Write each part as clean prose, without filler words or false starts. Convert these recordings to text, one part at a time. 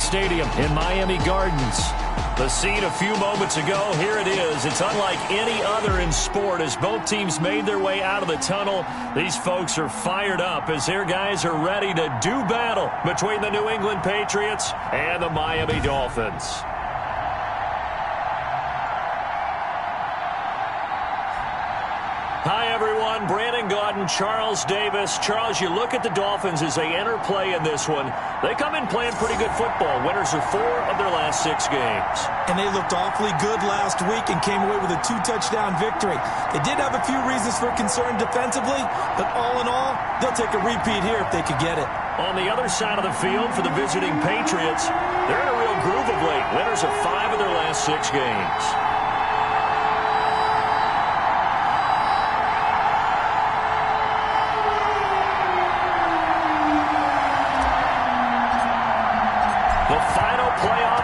Stadium in Miami Gardens. The scene a few moments ago, here it is. It's unlike any other in sport as both teams made their way out of the tunnel. These folks are fired up as their guys are ready to do battle between the New England Patriots and the Miami Dolphins. Hi, everyone. Brandon Gaudin, Charles Davis. Charles, you look at the Dolphins as they enter play in this one. They come in playing pretty good football. Winners of 4 of their last 6 games. And they looked awfully good last week and came away with a 2-touchdown victory. They did have a few reasons for concern defensively, but all in all, they'll take a repeat here if they could get it. On the other side of the field for the visiting Patriots, they're in a real groove of late. Winners of 5 of their last 6 games.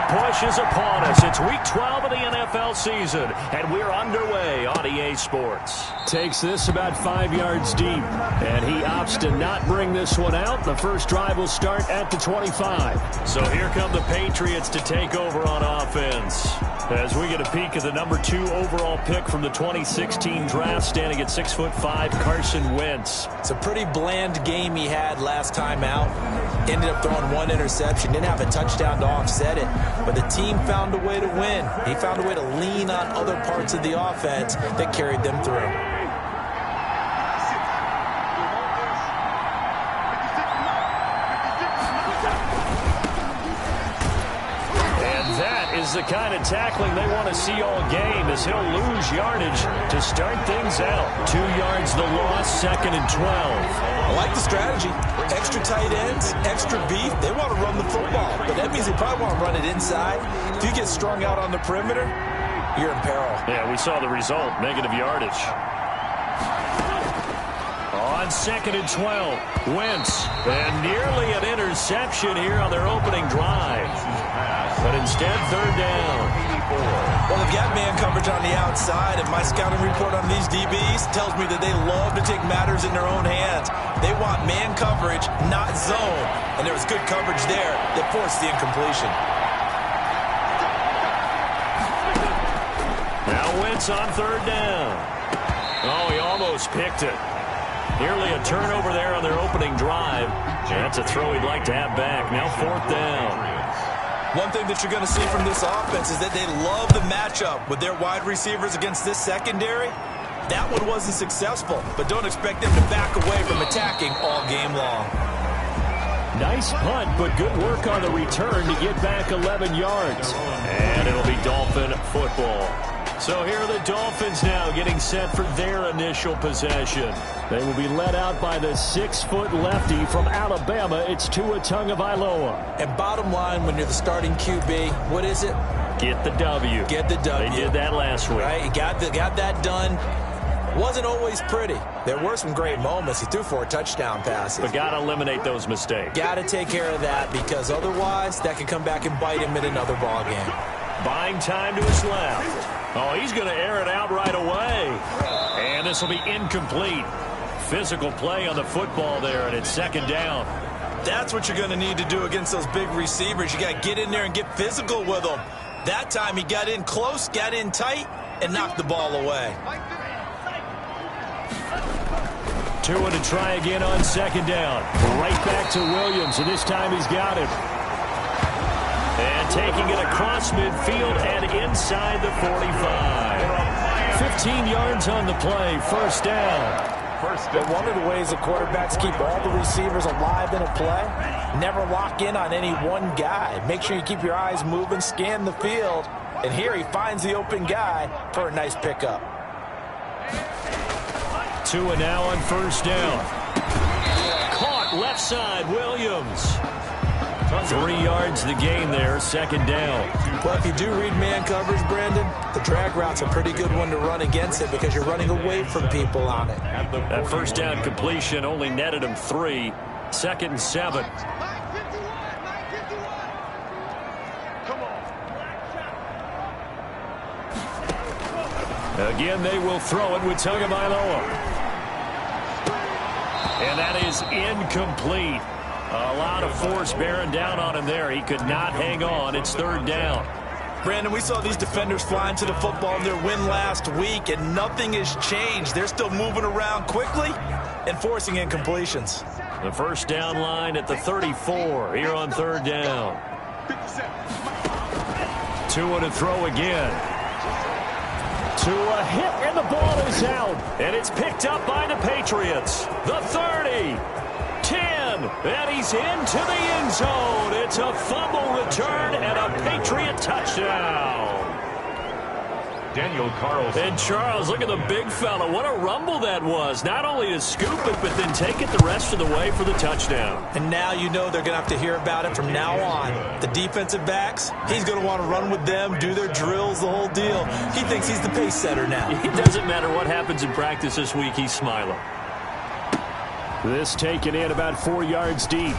Push is upon us. It's week 12 of the NFL season, and we're underway on EA Sports. Takes this about 5 yards deep, and he opts to not bring this one out. The first drive will start at the 25. So here come the Patriots to take over on offense. As we get a peek at the number 2 overall pick from the 2016 draft, standing at 6'5", Carson Wentz. It's a pretty bland game he had last time out. Ended up throwing 1 interception. Didn't have a touchdown to offset it. But the team found a way to win. He found a way to lean on other parts of the offense that carried them through. The kind of tackling they want to see all game as he'll lose yardage to start things out. 2 yards the loss, 2nd and 12. I like the strategy. Extra tight ends, extra beef. They want to run the football, but that means they probably want to run it inside. If you get strung out on the perimeter, you're in peril. Yeah, we saw the result, negative yardage. On 2nd and 12, Wentz, and nearly an interception here on their opening drive. But instead, 3rd down. Well, they've got man coverage on the outside, and my scouting report on these DBs tells me that they love to take matters in their own hands. They want man coverage, not zone. And there was good coverage there that forced the incompletion. Now Wentz on 3rd down. Oh, he almost picked it. Nearly a turnover there on their opening drive. That's a throw he'd like to have back. Now 4th down. One thing that you're going to see from this offense is that they love the matchup with their wide receivers against this secondary. That one wasn't successful, but don't expect them to back away from attacking all game long. Nice punt, but good work on the return to get back 11 yards. And it'll be Dolphin football. So here are the Dolphins now getting set for their initial possession. They will be led out by the 6-foot lefty from Alabama. It's Tua Tagovailoa. And bottom line, when you're the starting QB, what is it? Get the W. Get the W. They did that last week. Right, he got that done. Wasn't always pretty. There were some great moments. He threw 4 touchdown passes. But got to eliminate those mistakes. Got to take care of that because otherwise that could come back and bite him in another ball game. Buying time to his left. Oh, he's going to air it out right away. And this will be incomplete. Physical play on the football there, and it's 2nd down. That's what you're going to need to do against those big receivers. You got to get in there and get physical with them. That time he got in close, got in tight, and knocked the ball away. Tua to try again on 2nd down. Right back to Williams, and this time he's got it. And taking it across midfield and inside the 45. 15 yards on the play, 1st down. But one of the ways that quarterbacks keep all the receivers alive in a play, never lock in on any one guy. Make sure you keep your eyes moving, scan the field. And here he finds the open guy for a nice pickup. Tua now on 1st down. Caught left side, Williams. 3 yards the gain there, 2nd down. Well, if you do read man coverage, Brandon, the drag route's a pretty good one to run against it because you're running away from people on it. That 1st down completion only netted him 3. 2nd and 7. Again, they will throw it with Tagovailoa. And that is incomplete. A lot of force bearing down on him there. He could not hang on. It's third down. Brandon, we saw these defenders flying to the football in their win last week, and nothing has changed. They're still moving around quickly and forcing incompletions. The first down line at the 34 here on third down. Tua to throw again. Tua hit, and the ball is out. And it's picked up by the Patriots. The 30. 10, and he's into the end zone. It's a fumble return and a Patriot touchdown. Daniel Carlson. And Charles, look at the big fella. What a rumble that was. Not only to scoop it, but then take it the rest of the way for the touchdown. And now you know they're going to have to hear about it from now on. The defensive backs, he's going to want to run with them, do their drills, the whole deal. He thinks he's the pace setter now. It doesn't matter what happens in practice this week. He's smiling. This taken in about 4 yards deep.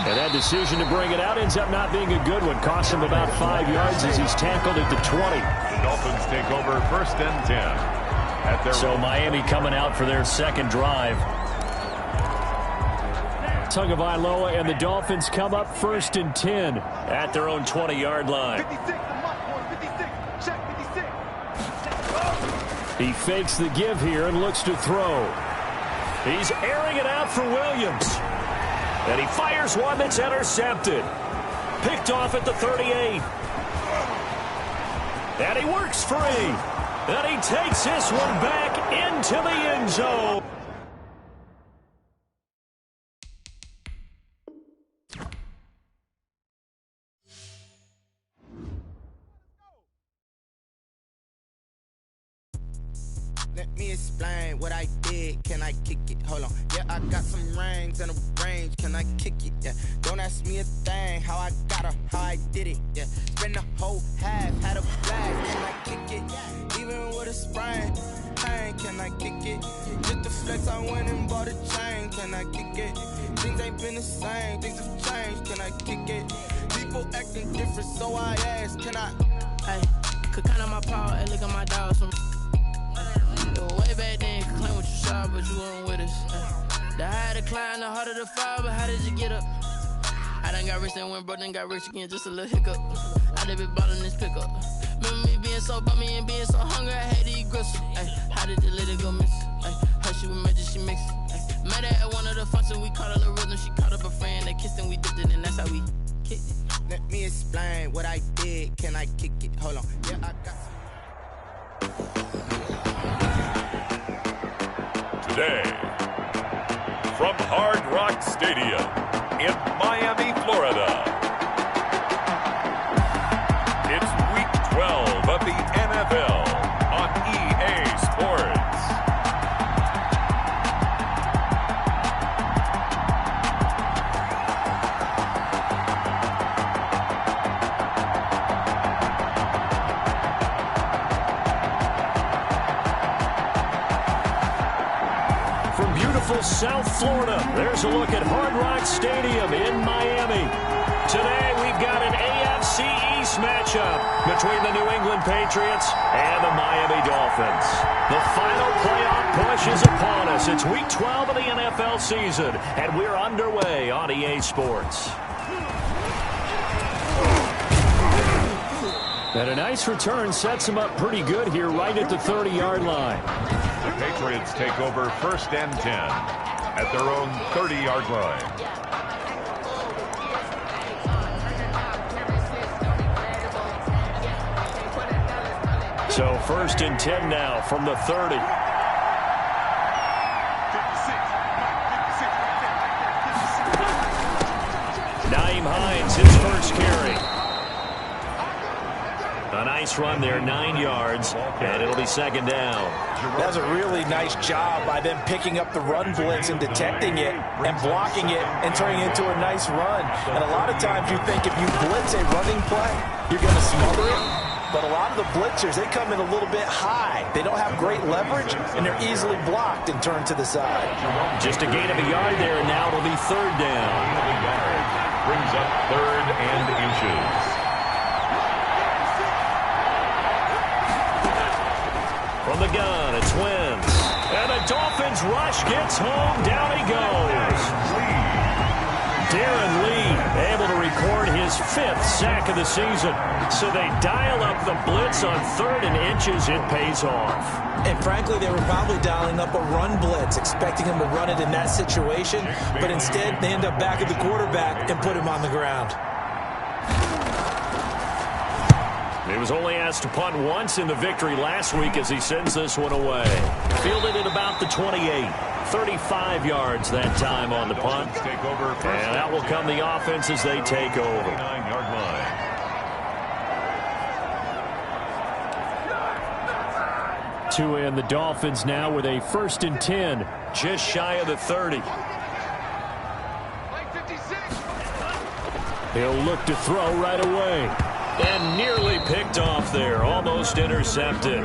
And that decision to bring it out ends up not being a good one. Costs him about 5 yards as he's tackled at the 20. Dolphins take over first and 10. So Miami coming out for their second drive. Tagovailoa and the Dolphins come up first and 10 at their own 20-yard line. 56, check 56. He fakes the give here and looks to throw. He's airing it out for Williams. And he fires one that's intercepted. Picked off at the 38. And he works free. And he takes this one back into the end zone. Let me explain what I did. Can I kick it? Hold on. Yeah, I got some rings and a range. Can I kick it? Yeah. Don't ask me a thing. How I got her, how I did it. Yeah. Spend the whole half, had a blast. Can I kick it? Even with a sprain. Pain, can I kick it? Just the flex, I went and bought a chain. Can I kick it? Things ain't been the same. Things have changed. Can I kick it? People acting different, so I asked. Can I? Hey, could count on my power and look at my dogs from. Way back then, you could claim what you saw, but you weren't with us. The higher the climb, the harder the fall, but how did you get up? I done got rich and went broke, then got rich again, just a little hiccup. I done been ballin' this pickup. Remember me being so bummy and being so hungry, I had to eat gristle. How did the lady go miss? Her she was magic, she mixed. Met her at one of the functions, we caught her the rhythm, she caught up a friend, they kissed and we dipped it, and that's how we kicked it. Let me explain what I did. Can I kick it? Hold on. Yeah, I got some. Today, from Hard Rock Stadium in Miami, Florida, it's Week 12 of the NFL on EA Sports. South Florida. There's a look at Hard Rock Stadium in Miami. Today we've got an AFC East matchup between the New England Patriots and the Miami Dolphins. The final playoff push is upon us. It's Week 12 of the NFL season, and we're underway on EA Sports. And a nice return sets him up pretty good here right at the 30-yard line. The Patriots take over first and 10 at their own 30-yard line. So first and 10 now from the 30. Naeem Hines, his first carry. A nice run there, 9 yards, and it'll be second down. That was a really nice job by them picking up the run blitz and detecting it and blocking it and turning it into a nice run. And a lot of times you think if you blitz a running play, you're going to smother it. But a lot of the blitzers, they come in a little bit high. They don't have great leverage, and they're easily blocked and turned to the side. Just a gain of a yard there, and now it'll be third down. Brings up third and inches. From the gun, it's Wentz. And the Dolphins rush gets home. Down he goes. Darren Lee able to record his 5th sack of the season. So they dial up the blitz on 3rd and inches. It pays off. And frankly, they were probably dialing up a run blitz, expecting him to run it in that situation. But instead, they end up back at the quarterback and put him on the ground. He was only asked to punt once in the victory last week as he sends this one away. Fielded at about the 28. 35 yards that time on the punt. And out will come the offense as they take over. 9-yard line. To end the Dolphins now with a 1st and 10, just shy of the 30. He'll look to throw right away. And nearly picked off there. Almost intercepted.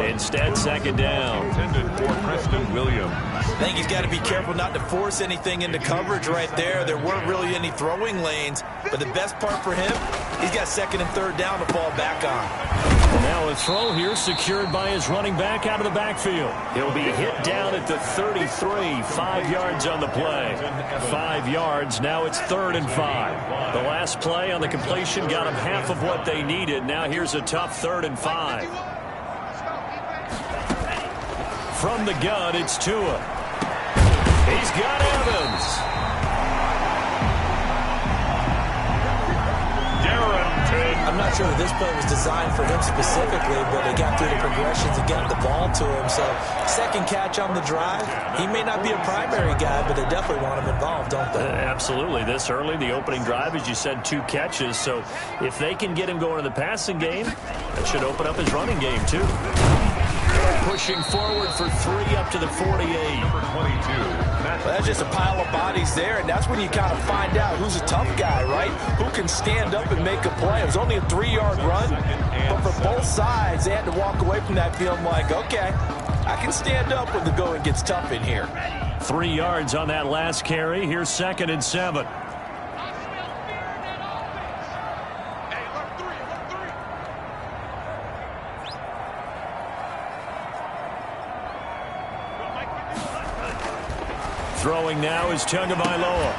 Instead, 2nd down. Intended for Preston Williams. I think he's got to be careful not to force anything into coverage right there. There weren't really any throwing lanes. But the best part for him, he's got 2nd and 3rd down to fall back on. Now a throw here secured by his running back out of the backfield. He'll be hit down at the 33. 5 yards on the play. 5 yards. Now it's 3rd and 5. The last play on the completion got him half of what they needed. Now here's a tough 3rd and 5. From the gun, it's Tua. He's got Evans. I'm not sure that this play was designed for him specifically, but they got through the progressions and got the ball to him. So 2nd catch on the drive. He may not be a primary guy, but they definitely want him involved, don't they? Absolutely. This early, the opening drive, as you said, 2 catches. So if they can get him going in the passing game, that should open up his running game, too. Pushing forward for 3 up to the 48. Number 22. Well, that's just a pile of bodies there, and that's when you kind of find out who's a tough guy, right? Who can stand up and make a play. It was only a 3-yard run, but for both sides, they had to walk away from that feeling like, okay, I can stand up when the going gets tough in here. 3 yards on that last carry. Here's 2nd and 7. Throwing now is Tagovailoa.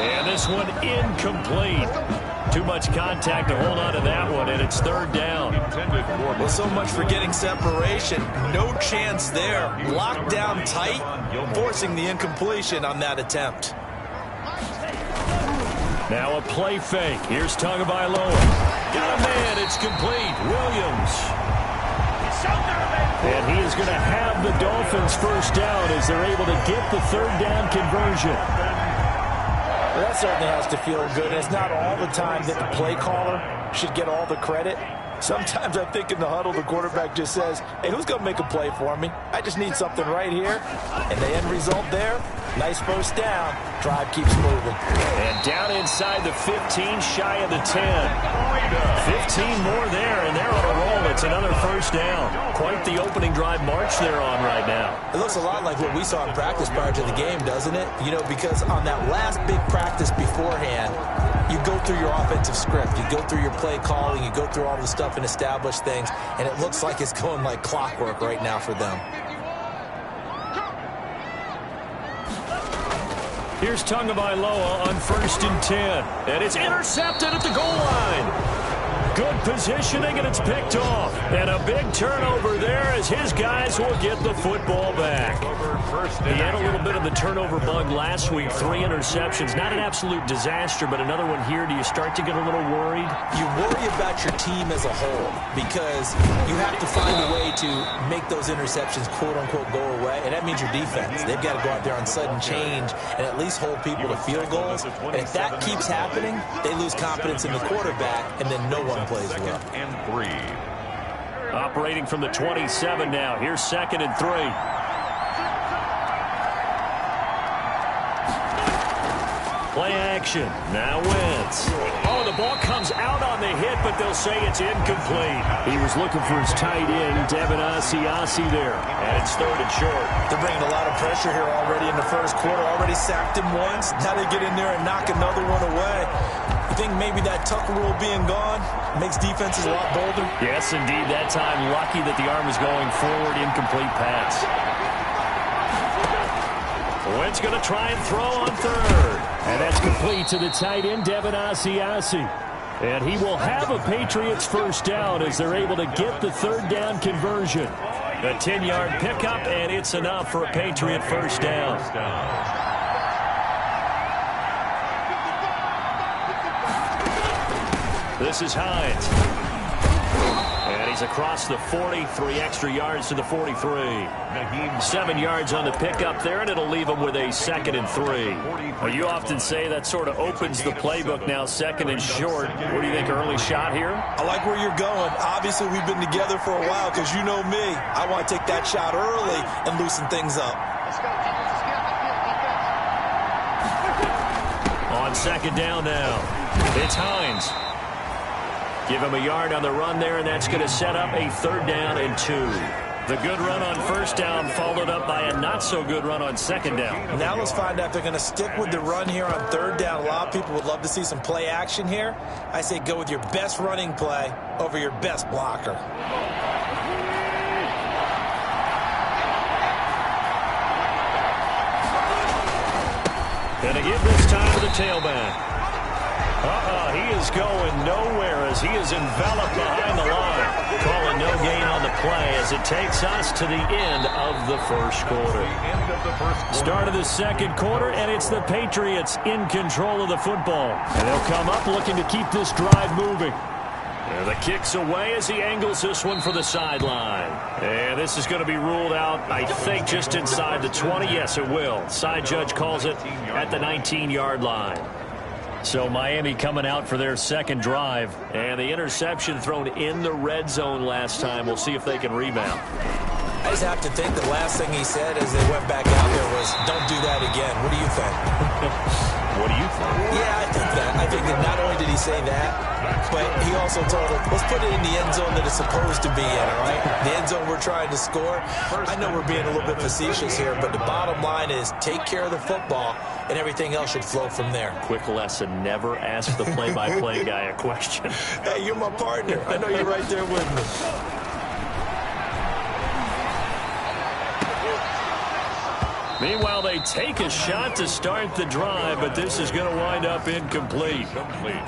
And this one incomplete. Too much contact to hold on to that one, and it's 3rd down. Well, so much for getting separation. No chance there. Locked down tight, forcing the incompletion on that attempt. Now a play fake. Here's Tagovailoa. Got a man. It's complete. Williams. And he is going to have the Dolphins' 1st down as they're able to get the 3rd down conversion. Well, that certainly has to feel good. It's not all the time that the play caller should get all the credit. Sometimes I think in the huddle, the quarterback just says, hey, who's going to make a play for me? I just need something right here. And the end result there, nice 1st down. Drive keeps moving. And down inside the 15, shy of the 10. 15 more there, and they're on a roll. It's another 1st down. Quite the opening drive march they're on right now. It looks a lot like what we saw in practice prior to the game, doesn't it? You know, because on that last big practice beforehand, you go through your offensive script. You go through your play calling. You go through all the stuff and establish things. And it looks like it's going like clockwork right now for them. Here's Tagovailoa on 1st and 10. And it's intercepted at the goal line. Good positioning, and it's picked off. And a big turnover there as his guys will get the football back. He had a little bit of the turnover bug last week. 3 interceptions. Not an absolute disaster, but another one here. Do you start to get a little worried? You worry about your team as a whole because you have to find a way to make those interceptions, quote-unquote, go away. And that means your defense. They've got to go out there on sudden change and at least hold people to field goals. And if that keeps happening, they lose confidence in the quarterback, and then no one plays well. 2nd and 3. Operating from the 27 now. Here's 2nd and 3. Play action. Now Wentz. Oh, the ball comes out on the hit, but they'll say it's incomplete. He was looking for his tight end, Devin Asiasi there. And it's 3rd and short. They're bringing a lot of pressure here already in the 1st quarter. Already sacked him once. Now they get in there and knock another one away. You think maybe that tuck rule being gone makes defenses a lot bolder? Yes, indeed. That time, lucky that the arm was going forward. Incomplete pass. Wentz going to try and throw on 3rd. And that's complete to the tight end, Devin Asiasi. And he will have a Patriots first down as they're able to get the third down conversion. A 10-yard pickup, and it's enough for a Patriot first down. This is Hines. And he's across the 40, 3 extra yards to the 43. 7 yards on the pickup there, and it'll leave him with a 2nd and 3. Well, you often say that sort of opens the playbook now, 2nd and short. What do you think, early shot here? I like where you're going. Obviously, we've been together for a while because you know me. I want to take that shot early and loosen things up. On 2nd down now, it's Hines. Give him a yard on the run there, and that's going to set up a 3rd down and 2. The good run on 1st down followed up by a not-so-good run on 2nd down. Now let's find out if they're going to stick with the run here on 3rd down. A lot of people would love to see some play action here. I say go with your best running play over your best blocker. Going to give this time to the tailback. He is going nowhere as he is enveloped behind the line. Calling no gain on the play as it takes us to the end of the first quarter. Start of the 2nd quarter, and it's the Patriots in control of the football. And they'll come up looking to keep this drive moving. And the kick's away as he angles this one for the sideline. And this is going to be ruled out, I think, just inside the 20. Yes, it will. Side judge calls it at the 19-yard line. So Miami coming out for their 2nd drive. And the interception thrown in the red zone last time. We'll see if they can rebound. I just have to think the last thing he said as they went back out there was, don't do that again. What do you think? What do you think? Yeah, I think that. I think that not only did he say that, but he also told him, let's put it in the end zone that it's supposed to be in, all right? The end zone we're trying to score. I know we're being a little bit facetious here, but the bottom line is take care of the football, and everything else should flow from there. Quick lesson, never ask the play-by-play guy a question. Hey, you're my partner. I know you're right there with me. Meanwhile, they take a shot to start the drive, but this is going to wind up incomplete.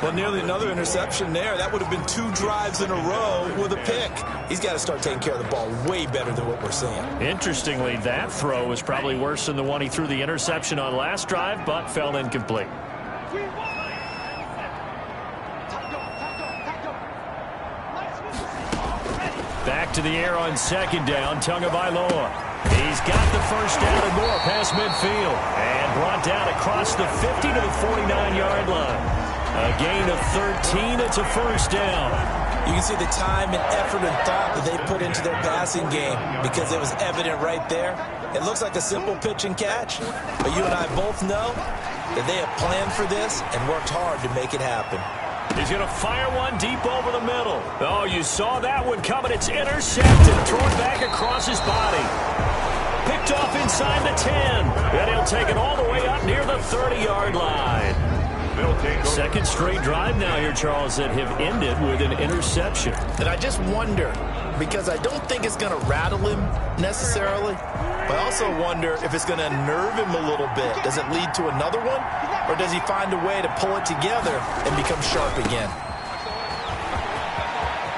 Well, nearly another interception there. That would have been 2 drives in a row with a pick. He's got to start taking care of the ball way better than what we're seeing. Interestingly, that throw was probably worse than the one he threw the interception on last drive, but fell incomplete. Back to the air on 2nd down, Tagovailoa. He's got the first down and more past midfield. And brought down across the 50 to the 49-yard line. A gain of 13. It's a first down. You can see the time and effort and thought that they put into their passing game because it was evident right there. It looks like a simple pitch and catch, but you and I both know that they have planned for this and worked hard to make it happen. He's going to fire one deep over the middle. Oh, you saw that one coming. It's intercepted. Thrown back across his body. Picked off inside the 10. And he'll take it all the way up near the 30-yard line. 2nd straight drive now here, Charles, that have ended with an interception. And I just wonder, because I don't think it's going to rattle him necessarily, but I also wonder if it's going to nerve him a little bit. Does it lead to another one? Or does he find a way to pull it together and become sharp again?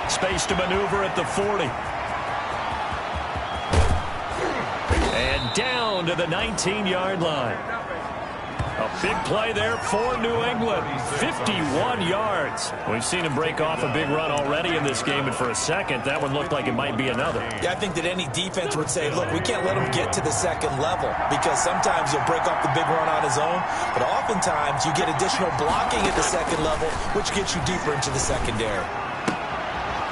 Space to maneuver at the 40. And down to the 19-yard line. A big play there for New England. 51 yards. We've seen him break off a big run already in this game, and for a second, that one looked like it might be another. Yeah, I think that any defense would say, look, we can't let him get to the 2nd level because sometimes he'll break off the big run on his own, but oftentimes you get additional blocking at the 2nd level, which gets you deeper into the secondary.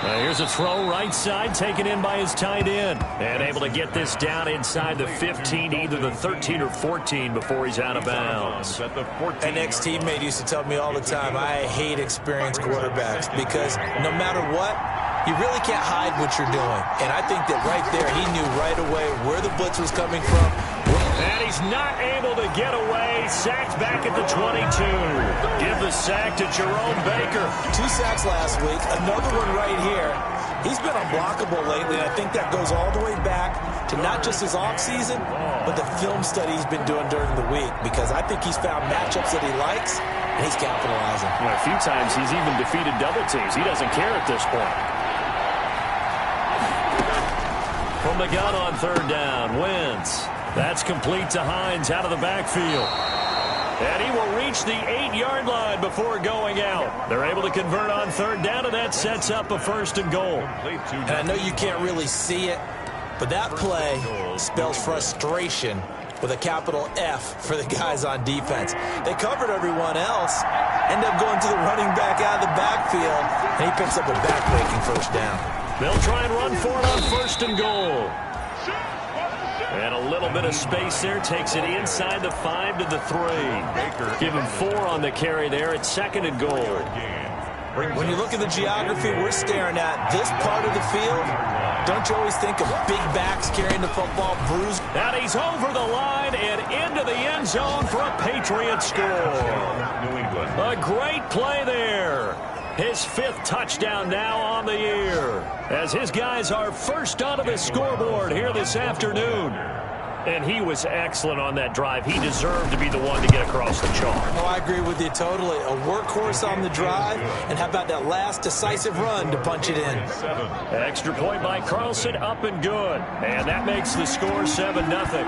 Here's a throw right side, taken in by his tight end. And able to get this down inside the 15, either the 13 or 14 before he's out of bounds. An ex-teammate used to tell me all the time, I hate experienced quarterbacks because no matter what, you really can't hide what you're doing. And I think that right there, he knew right away where the blitz was coming from. And he's not able to get away. Sacked back at the 22. Give the sack to Jerome Baker. 2 sacks last week, another one right here. He's been unblockable lately, and I think that goes all the way back to not just his offseason, but the film study he's been doing during the week, because I think he's found matchups that he likes, and he's capitalizing. Well, a few times he's even defeated double teams. He doesn't care at this point. From the gun on third down, Wentz. That's complete to Hines out of the backfield. And he will reach the 8-yard line before going out. They're able to convert on third down, and that sets up a 1st and goal. And I know you can't really see it, but that play spells frustration with a capital F for the guys on defense. They covered everyone else, end up going to the running back out of the backfield, and he picks up a back-breaking 1st down. They'll try and run for it on 1st and goal. And a little bit of space there. Takes it inside the 5 to the 3. Give him 4 on the carry there. It's 2nd and goal. When you look at the geography we're staring at, this part of the field, don't you always think of big backs carrying the football, bruised? And he's over the line and into the end zone for a Patriot score. A great play there. His 5th touchdown now on the year, as his guys are first onto the scoreboard here this afternoon. And he was excellent on that drive. He deserved to be the one to get across the chalk. Oh, I agree with you totally. A workhorse on the drive, and how about that last decisive run to punch it in? Extra point by Carlson, up and good. And that makes the score 7-0.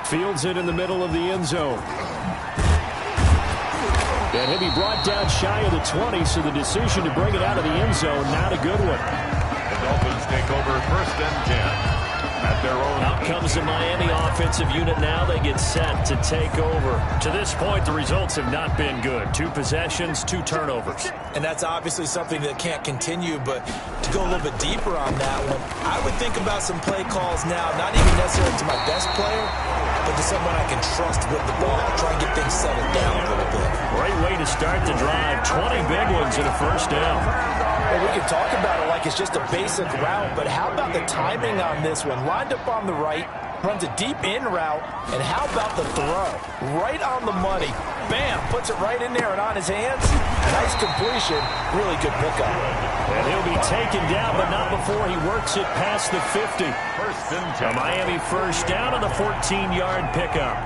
Fields it in the middle of the end zone. And he'll be brought down shy of the 20, so the decision to bring it out of the end zone, not a good one. The Dolphins take over 1st and 10 at their own. Out comes the Miami offensive unit now. They get set to take over. To this point, the results have not been good. 2 possessions, 2 turnovers. And that's obviously something that can't continue, but to go a little bit deeper on that one, I would think about some play calls now, not even necessarily to my best player, but to someone I can trust with the ball, try and get things settled down a little bit. Great way to start the drive. 20 big ones and a 1st down. Well, we can talk about it like it's just a basic route, but how about the timing on this one? Lined up on the right, runs a deep in route, and how about the throw? Right on the money. Bam, puts it right in there and on his hands. Nice completion, really good pickup. And he'll be taken down, but not before he works it past the 50. 1st and 10. A Miami 1st down on the 14-yard pickup.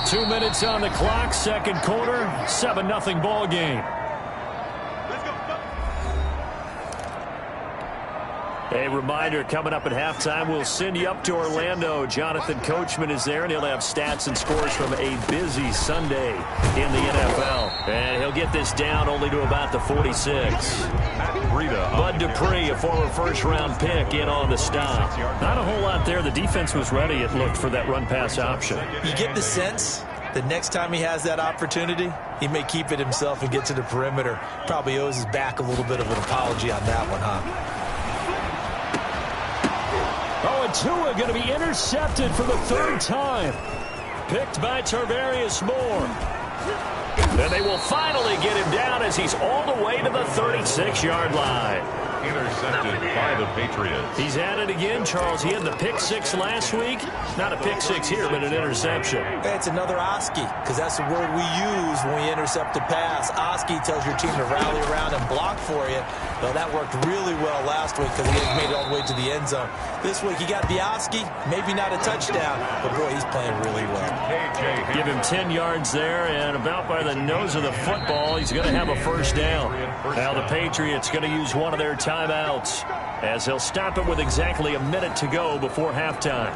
2 minutes on the clock, 2nd quarter, 7-0 ball game. A reminder, coming up at halftime, we'll send you up to Orlando. Jonathan Coachman is there, and he'll have stats and scores from a busy Sunday in the NFL. And he'll get this down only to about the 46. Bud Dupree, a former 1st-round pick, in on the stop. Not a whole lot there. The defense was ready, it looked, for that run-pass option. You get the sense that next time he has that opportunity, he may keep it himself and get to the perimeter. Probably owes his back a little bit of an apology on that one, huh? Oh, and Tua going to be intercepted for the 3rd time. Picked by Tarvarius Moore. And they will finally get him down as he's all the way to the 36-yard line. Intercepted by the Patriots. He's at it again, Charles. He had the pick 6 last week. Not a pick 6 here, but an interception. It's another Oski, because that's the word we use when we intercept a pass. Oski tells your team to rally around and block for you. Well, that worked really well last week because he made it all the way to the end zone. This week he got the Oski, maybe not a touchdown, but boy, he's playing really well. Give him 10 yards there, and about by the nose of the football, he's going to have a 1st down. Now the Patriots going to use one of their timeouts, as they'll stop it with exactly a minute to go before halftime.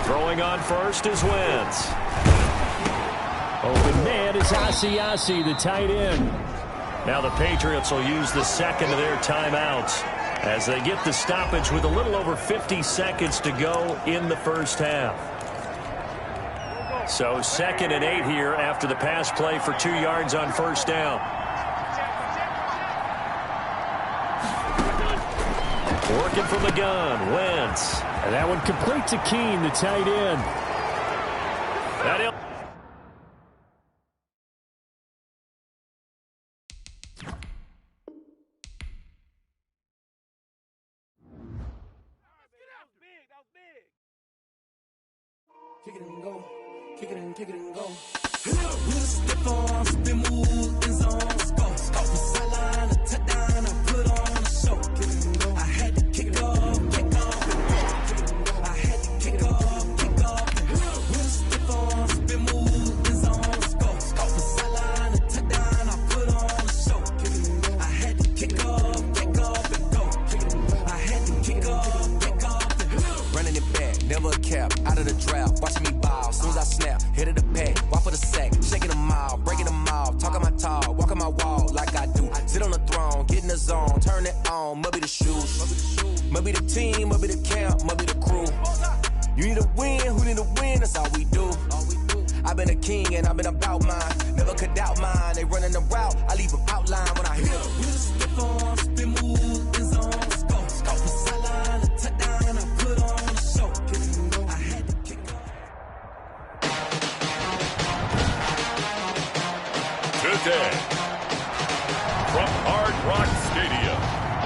Throwing on first is Wentz. Open man is Asiasi, the tight end. Now the Patriots will use the 2nd of their timeouts as they get the stoppage with a little over 50 seconds to go in the 1st half. So 2nd and 8 here after the pass play for 2 yards on 1st down. Working from the gun, Wentz. And that one complete to Keene, the tight end. Kick it and go. Kick it and go. With a stiff arm, spin move, end zone, score. Off the sideline, a touchdown, I put on a show. Kick it and go. I had to kick off, and go. I had to kick off, and go. With a stiff arm, spin move, end zone, score. Off the sideline, a touchdown, I put on a show. Kick it and go. I had to kick off, and go. I had to kick off, and go. Running it back, never a cap, out of the draft, watching me ball. Soon as I snap, hit of the pack, walk for the sack, shaking them out, breaking them off, talking my talk, walking my wall like I do. Sit on the throne, get in the zone, turn it on, must be the shoes, must be the team, must be the camp, must be the crew. You need a win, who need a win, that's all we do. I've been a king and I've been about mine, never could doubt mine. They running the route, I leave them outline when I hit them. With a stiff arm, spin move, end zone, score. Off the sideline, a touchdown, I put on a show. I had to kick off. Today, from Hard Rock Stadium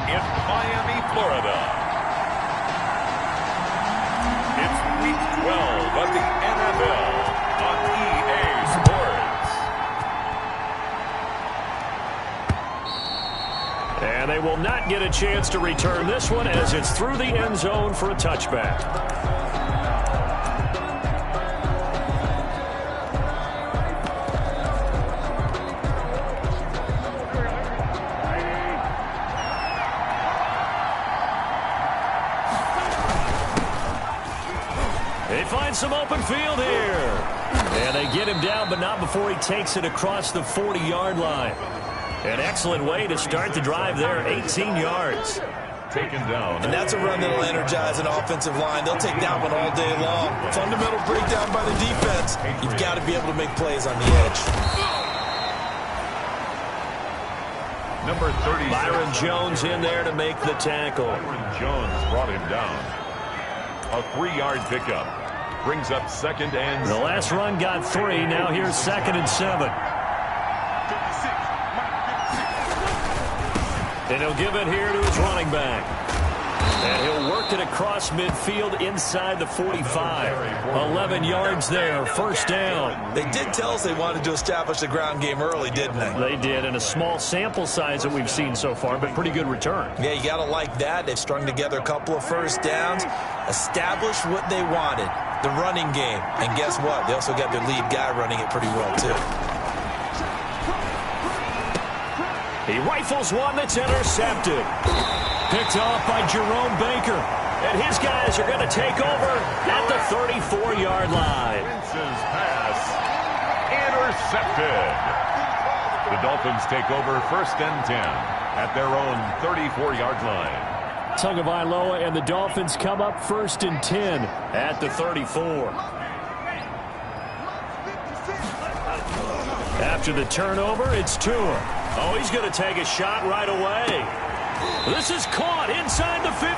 in Miami, Florida, it's Week 12 of the NFL on EA Sports. And they will not get a chance to return this one as it's through the end zone for a touchback. They find some open field here. And they get him down, but not before he takes it across the 40-yard line. An excellent way to start the drive there, 18 yards. Taken down. And that's a run that'll energize an offensive line. They'll take that one all day long. Fundamental breakdown by the defense. You've got to be able to make plays on the edge. Number 30. Byron Jones in there to make the tackle. Byron Jones brought him down. A 3-yard pickup. Brings up second and... The last run got 3. Now here's 2nd and 7. And he'll give it here to his running back. And he'll work it across midfield inside the 45. 11 yards there, first down. They did tell us they wanted to establish the ground game early, didn't they? They did, in a small sample size that we've seen so far, but pretty good return. Yeah, you got to like that. They've strung together a couple of first downs, established what they wanted, the running game. And guess what? They also got their lead guy running it pretty well, too. He rifles one that's intercepted. Picked off by Jerome Baker. And his guys are going to take over at the 34-yard line. Prince's pass intercepted. The Dolphins take over 1st and 10 at their own 34-yard line. Tagovailoa and the Dolphins come up 1st and 10 at the 34. After the turnover, it's Tua. Oh, he's going to take a shot right away. This is caught inside the 15.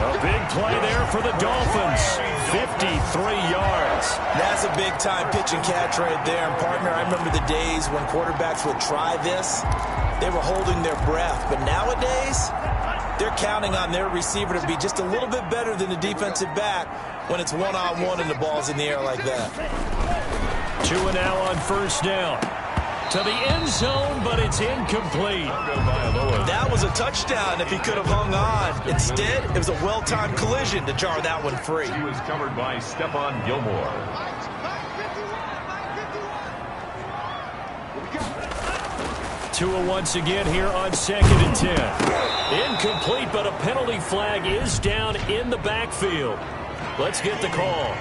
A big play there for the Dolphins. 53 yards. That's a big-time pitch and catch right there. And, partner, I remember the days when quarterbacks would try this. They were holding their breath. But nowadays, they're counting on their receiver to be just a little bit better than the defensive back when it's one-on-one and the ball's in the air like that. Tua now on 1st down. To the end zone, but it's incomplete. That was a touchdown if he could have hung on. Instead, it was a well-timed collision to jar that one free. He was covered by Stephon Gilmore. Tua once again here on 2nd and 10. Incomplete, but a penalty flag is down in the backfield. Let's get the call.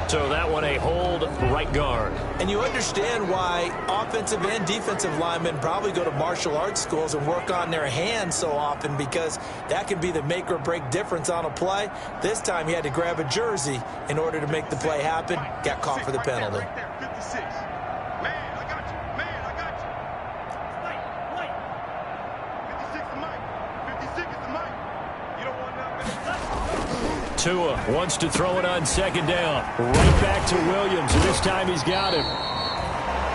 So that one a hold right guard. And you understand why offensive and defensive linemen probably go to martial arts schools and work on their hands so often, because that can be the make or break difference on a play. This time he had to grab a jersey in order to make the play happen. Got caught for the penalty. Tua wants to throw it on 2nd down. Right back to Williams, and this time he's got him.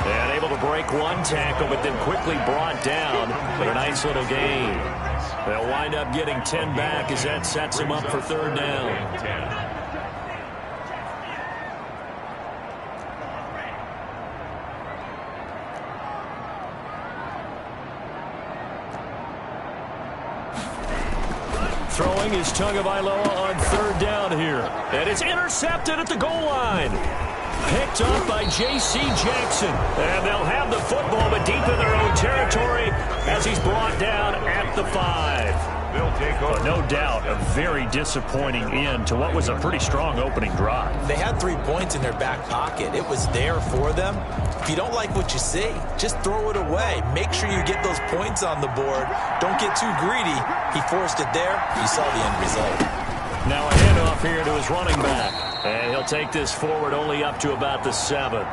And able to break one tackle, but then quickly brought down. But a nice little gain. They'll wind up getting 10 back as that sets him up for third down. Throwing is Tagovailoa on third down here. And it's intercepted at the goal line. Picked up by J.C. Jackson. And they'll have the football, but deep in their own territory as he's brought down at the 5. They'll take over. But no doubt, a very disappointing end to what was a pretty strong opening drive. They had 3 points in their back pocket. It was there for them. If you don't like what you see, just throw it away. Make sure you get those points on the board. Don't get too greedy. He forced it there. You saw the end result. Now a handoff here to his running back. And he'll take this forward only up to about the 7.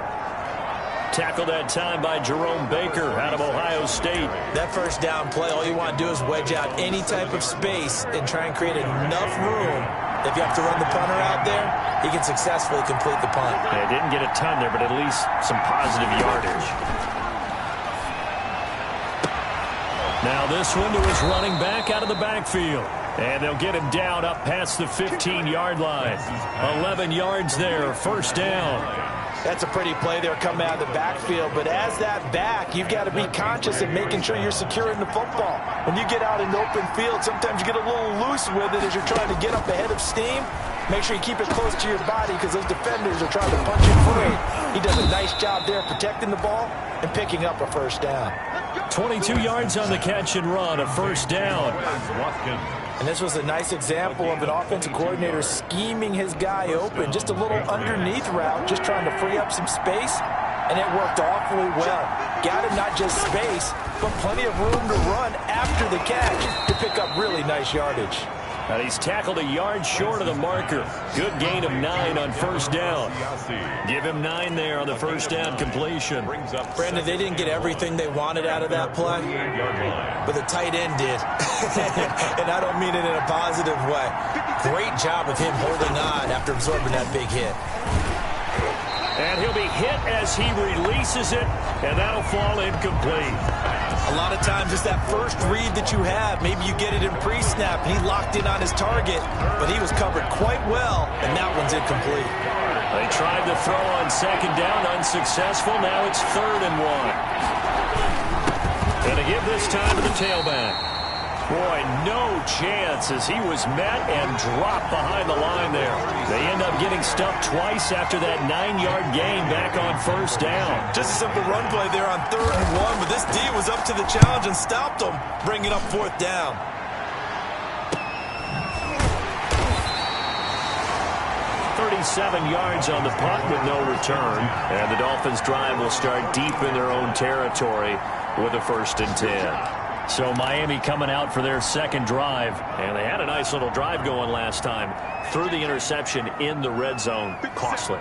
Tackled that time by Jerome Baker out of Ohio State. That first down play, all you want to do is wedge out any type of space and try and create enough room. If you have to run the punter out there, he can successfully complete the punt. Yeah, didn't get a ton there, but at least some positive yardage. Now this one to his running back out of the backfield. And they'll get him down up past the 15-yard line. 11 yards there, first down. That's a pretty play there coming out of the backfield. But as that back, you've got to be conscious of making sure you're securing the football. When you get out in the open field, sometimes you get a little loose with it as you're trying to get up ahead of steam. Make sure you keep it close to your body because those defenders are trying to punch you free. He does a nice job there protecting the ball and picking up a first down. 22 yards on the catch and run, a first down. And this was a nice example of an offensive coordinator scheming his guy open. Just a little underneath route, just trying to free up some space, and it worked awfully well. Got him not just space, but plenty of room to run after the catch to pick up really nice yardage. And he's tackled a yard short of the marker. Good gain of 9 on first down. Give him 9 there on the first down completion. Brandon, they didn't get everything they wanted out of that play, but the tight end did. And I don't mean it in a positive way. Great job of him holding on after absorbing that big hit. And he'll be hit as he releases it, and that'll fall incomplete. A lot of times it's that first read that you have. Maybe you get it in pre-snap, and he locked in on his target, but he was covered quite well, and that one's incomplete. They tried to throw on second down, unsuccessful. Now it's 3rd and 1. And to give this time to the tailback. Boy, no chance as he was met and dropped behind the line there. They end up getting stuffed twice after that 9-yard gain back on first down. Just a simple run play there on 3rd and 1, but this D was up to the challenge and stopped him, bringing up 4th down. .37 yards on the punt with no return. And the Dolphins drive will start deep in their own territory with a 1st and 10. So Miami coming out for their second drive. And they had a nice little drive going last time. Threw the interception in the red zone. Costly.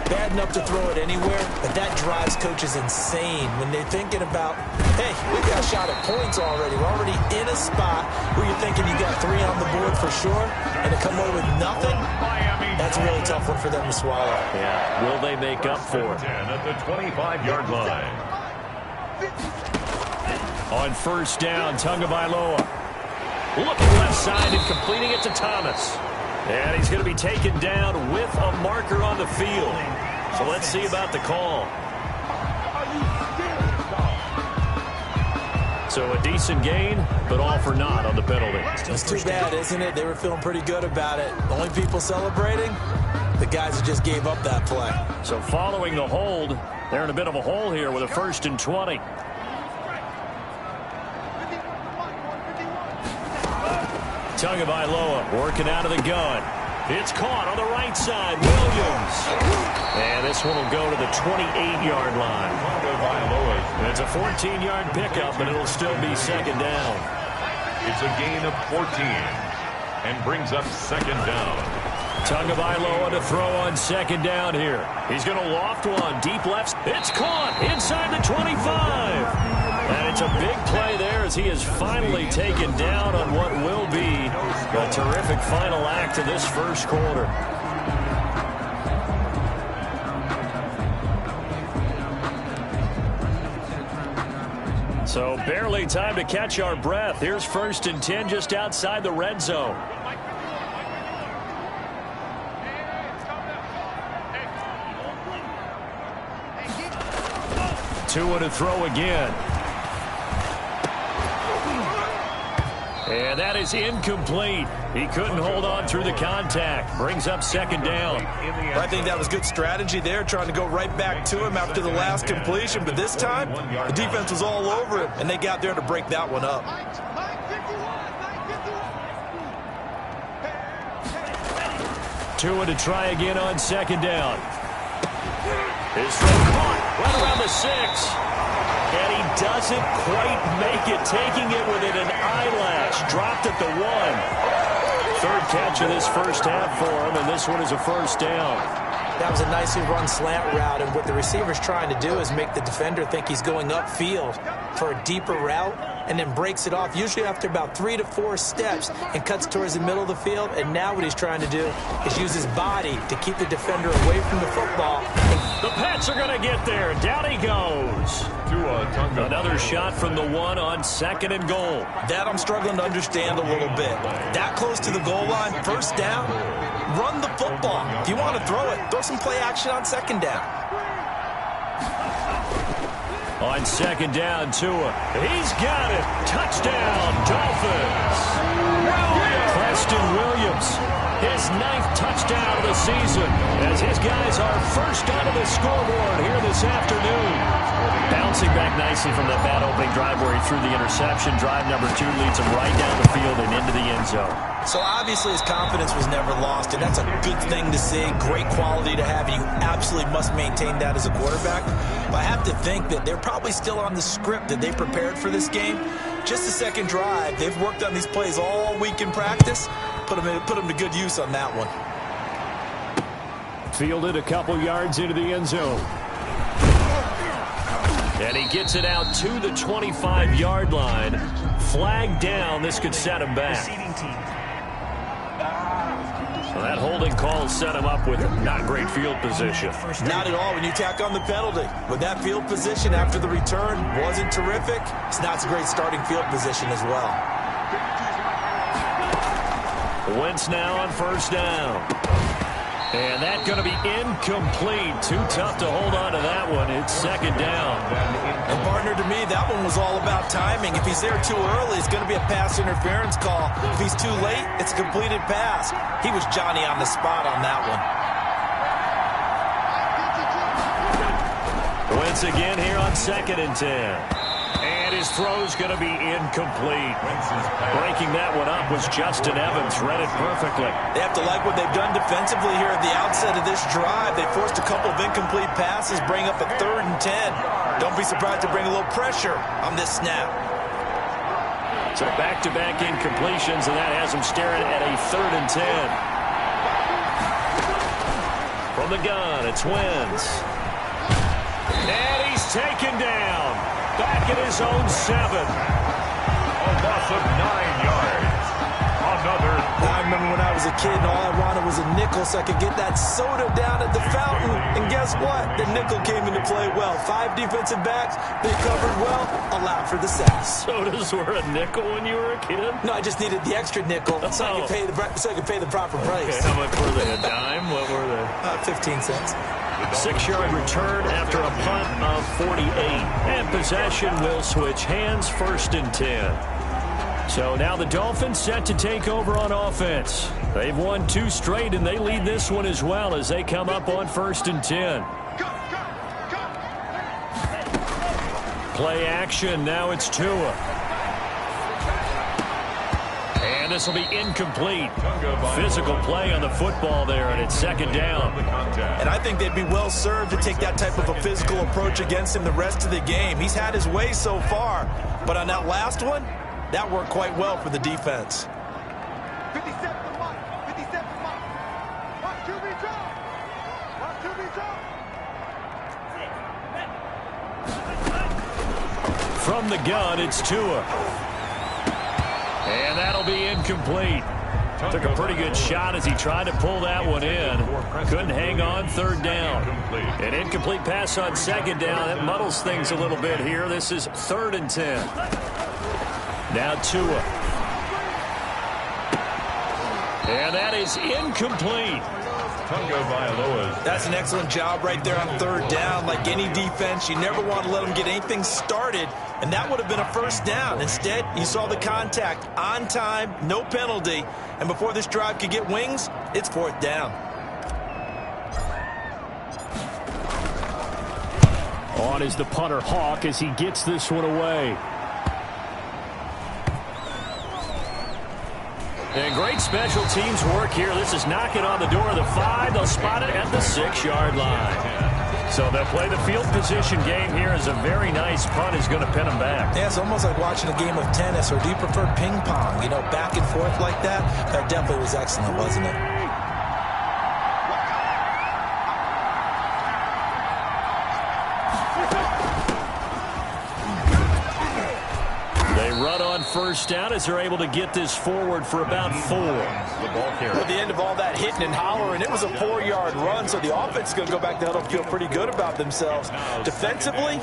Bad enough to throw it anywhere, but that drives coaches insane when they're thinking about, hey, we got a shot at points already. We're already in a spot where you're thinking you got 3 on the board for sure, and to come away with nothing, that's a really tough one for them to swallow. Yeah, will they make up for it? At the 25-yard line. On first down, Tagovailoa looking left side and completing it to Thomas. And he's going to be taken down with a marker on the field. So let's see about the call. So a decent gain, but all for naught on the penalty. It's too bad, isn't it? They were feeling pretty good about it. The only people celebrating, the guys who just gave up that play. So following the hold, they're in a bit of a hole here with a 1st and 20. Tagovailoa working out of the gun. It's caught on the right side. Williams. And this one will go to the 28-yard line. It's a 14-yard pickup, but it'll still be 2nd down. It's a gain of 14 and brings up 2nd down. Tagovailoa to throw on 2nd down here. He's going to loft one deep left. It's caught inside the 25. And it's a big play there as he is finally taken down on what will be a terrific final act of this first quarter. So barely time to catch our breath. Here's 1st and 10 just outside the red zone. Tua to throw again. And that is incomplete. He couldn't hold on through the contact. Brings up 2nd down. I think that was good strategy there, trying to go right back to him after the last completion. But this time, the defense was all over him, and they got there to break that one up. Tua to try again on 2nd down. His throw caught right around the 6. And he doesn't quite make it, taking it within an eyelash. Dropped at the 1. 3rd catch of this first half for him, and this one is a 1st down. That was a nicely run slant route, and what the receiver's trying to do is make the defender think he's going upfield for a deeper route, and then breaks it off, usually after about 3 to 4 steps, and cuts towards the middle of the field. And now what he's trying to do is use his body to keep the defender away from the football. The Pats are going to get there. Down he goes. Another shot from the 1 on 2nd and goal. That I'm struggling to understand a little bit. That close to the goal line, 1st down, run the football. If you want to throw it, throw some play action on 2nd down. On 2nd down, Tua. He's got it. Touchdown, Dolphins. Preston Williams, his 9th touchdown of the season, as his guys are first onto the scoreboard here this afternoon. Bouncing back nicely from that bad opening drive where he threw the interception. Drive number 2 leads him right down the field and into the end zone. So obviously his confidence was never lost, and that's a good thing to see. Great quality to have, and you absolutely must maintain that as a quarterback. But I have to think that they're probably still on the script that they prepared for this game. Just the 2nd drive. They've worked on these plays all week in practice. Put them to good use on that one. Fielded a couple yards into the end zone. And he gets it out to the 25-yard line. Flag down. This could set him back. So that holding call set him up with not great field position. Not at all when you tack on the penalty. With that field position after the return wasn't terrific, it's not a great starting field position as well. Wentz now on 1st down. And that's going to be incomplete. Too tough to hold on to that one. It's 2nd down. And partner, to me, that one was all about timing. If he's there too early, it's going to be a pass interference call. If he's too late, it's a completed pass. He was Johnny on the spot on that one. Wentz again here on 2nd and 10. And his throw's going to be incomplete. Breaking that one up was Justin Evans. Read it perfectly. They have to like what they've done defensively here at the outset of this drive. They forced a couple of incomplete passes, bring up a 3rd and 10. Don't be surprised to bring a little pressure on this snap. So back-to-back incompletions, and that has him staring at a 3rd and 10. From the gun, it's Wentz. And he's taken down. Back at his own 7. A loss of 9 yards. Another. I remember when I was a kid and all I wanted was a nickel so I could get that soda down at the fountain. And guess what? The nickel came into play well. 5 defensive backs, they covered well, allowed for the sacks. Sodas were a nickel when you were a kid? No, I just needed the extra nickel so I could pay the proper price. Okay, how much were they? A dime? What were they? 15 cents. 6-yard return after a punt of 48. And possession will switch hands, 1st and 10. So now the Dolphins set to take over on offense. They've won 2 straight, and they lead this one as well as they come up on 1st and 10. Play action. Now it's Tua. And this will be incomplete. Physical play on the football there, and it's 2nd down. And I think they'd be well served to take that type of a physical approach against him the rest of the game. He's had his way so far, but on that last one, that worked quite well for the defense. 57 to Mike. 57 to Mike. Watch QB drop. Watch QB drop. From the gun, it's Tua. And that'll be incomplete. Took a pretty good shot as he tried to pull that one in. Couldn't hang on third down. An incomplete pass on second down. That muddles things a little bit here. This is 3rd and 10. Now Tua. And that is incomplete. That's an excellent job right there on 3rd down. Like any defense, you never want to let them get anything started, and that would have been a 1st down. Instead, you saw the contact on time, no penalty, and before this drive could get wings, it's 4th down. On is the punter Hawk as he gets this one away. And great special teams work here. This is knocking on the door of the 5. They'll spot it at the 6-yard line. So they'll play the field position game here as a very nice punt is going to pin them back. Yeah, it's almost like watching a game of tennis, or do you prefer ping pong? You know, back and forth like that? That definitely was excellent, wasn't it? Run on 1st down as they're able to get this forward for about 4. At the end of all that hitting and hollering, it was a 4-yard run, so the offense is going to go back to huddle and feel pretty good about themselves. Defensively,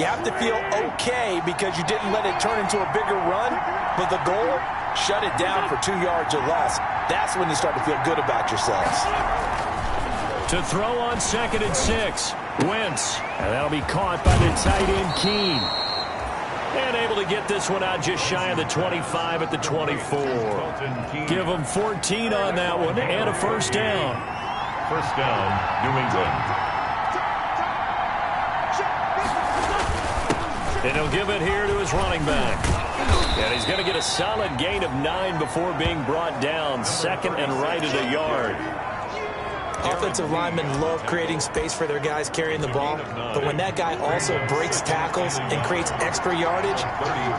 you have to feel okay because you didn't let it turn into a bigger run, but the goal, shut it down for 2 yards or less. That's when you start to feel good about yourselves. To throw on 2nd and 6, Wentz, and that'll be caught by the tight end Keene. And able to get this one out just shy of the 25 at the 24. Give them 14 on that one and a 1st down. 1st down, New England. And he'll give it here to his running back. And he's going to get a solid gain of 9 before being brought down. 2nd and right at a yard. Offensive linemen love creating space for their guys carrying the ball, but when that guy also breaks tackles and creates extra yardage,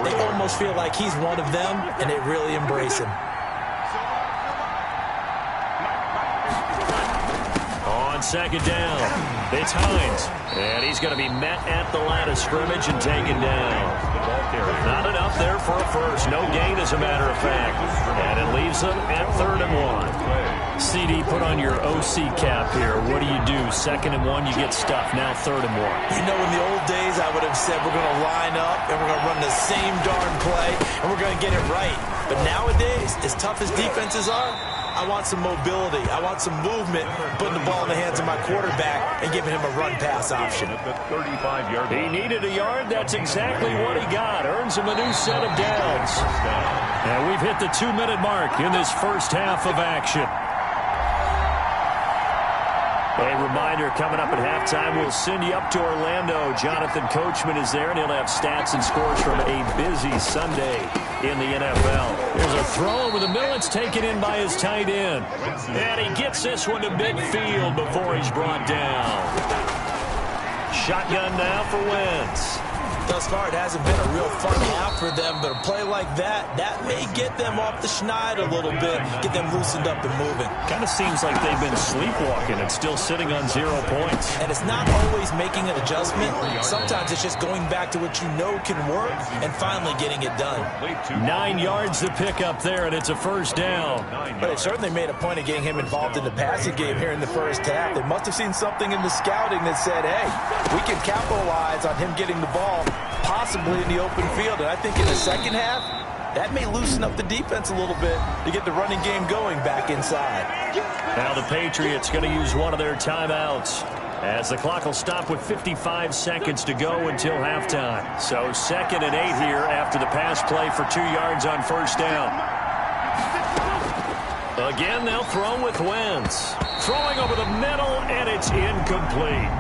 they almost feel like he's one of them, and they really embrace him. On 2nd down, it's Hines, and he's going to be met at the line of scrimmage and taken down. Not enough there for a 1st. No gain, as a matter of fact. And it leaves them at 3rd and 1. CD, put on your OC cap here. What do you do? 2nd and 1, you get stuffed. Now 3rd and 1. You know, in the old days, I would have said we're going to line up and we're going to run the same darn play and we're going to get it right. But nowadays, as tough as defenses are, I want some mobility. I want some movement, putting the ball in the hands of my quarterback and giving him a run-pass option. He needed a yard. That's exactly what he got. Earns him a new set of downs. And we've hit the 2-minute mark in this 1st half of action. A reminder, coming up at halftime, we'll send you up to Orlando. Jonathan Coachman is there, and he'll have stats and scores from a busy Sunday in the NFL. There's a throw over the middle. It's taken in by his tight end. And he gets this one to midfield before he's brought down. Shotgun now for Wentz. Thus far, it hasn't been a real fun half for them, but a play like that may get them off the schneid a little bit, get them loosened up and moving. Kind of seems like they've been sleepwalking and still sitting on 0 points. And it's not always making an adjustment. Sometimes it's just going back to what you know can work and finally getting it done. 9 yards to pick up there, and it's a 1st down. But they certainly made a point of getting him involved in the passing game here in the 1st half. They must have seen something in the scouting that said, hey, we can capitalize on him getting the ball possibly in the open field. And I think in the 2nd half, that may loosen up the defense a little bit to get the running game going back inside. Now the Patriots going to use one of their timeouts as the clock will stop with 55 seconds to go until halftime. So 2nd and 8 here after the pass play for 2 yards on 1st down. Again, they'll throw with Wentz. Throwing over the middle, and it's incomplete.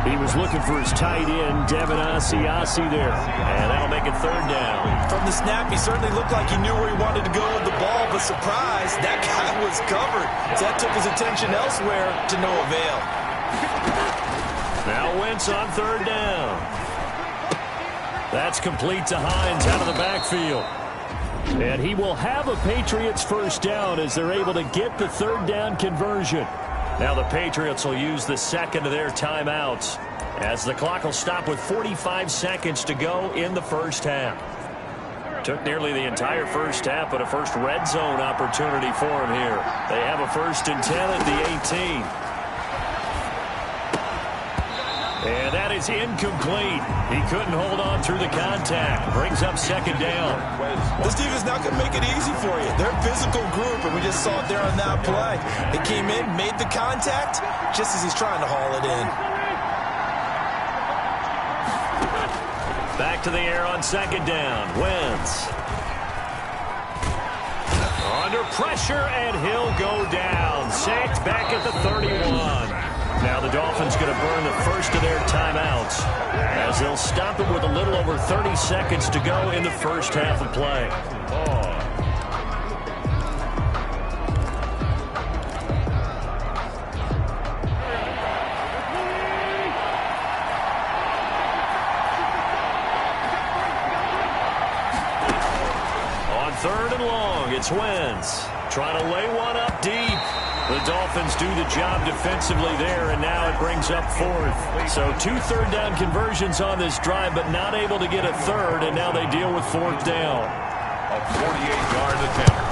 He was looking for his tight end, Devin Asiasi there. And that'll make it 3rd down. From the snap, he certainly looked like he knew where he wanted to go with the ball, but surprise, that guy was covered. So that took his attention elsewhere to no avail. Now Wentz on 3rd down. That's complete to Hines out of the backfield. And he will have a Patriots 1st down as they're able to get the 3rd down conversion. Now the Patriots will use the 2nd of their timeouts as the clock will stop with 45 seconds to go in the 1st half. Took nearly the entire first half, but a first red zone opportunity for him here. They have a 1st and 10 at the 18. And that is incomplete. He couldn't hold on through the contact. Brings up 2nd down. This defense not going to make it easy for you. They're a physical group, and we just saw it there on that play. They came in, made the contact, just as he's trying to haul it in. Back to the air on 2nd down. Wentz. Under pressure, and he'll go down. Sacked back at the 31. Now the Dolphins going to burn the first of their timeouts as they'll stop it with a little over 30 seconds to go in the first half of play. On 3rd and long, it's Wentz trying to lay one up deep. The Dolphins do the job defensively there, and now it brings up 4th. So 2 3rd down conversions on this drive, but not able to get a 3rd, and now they deal with 4th down. A 48-yard attempt.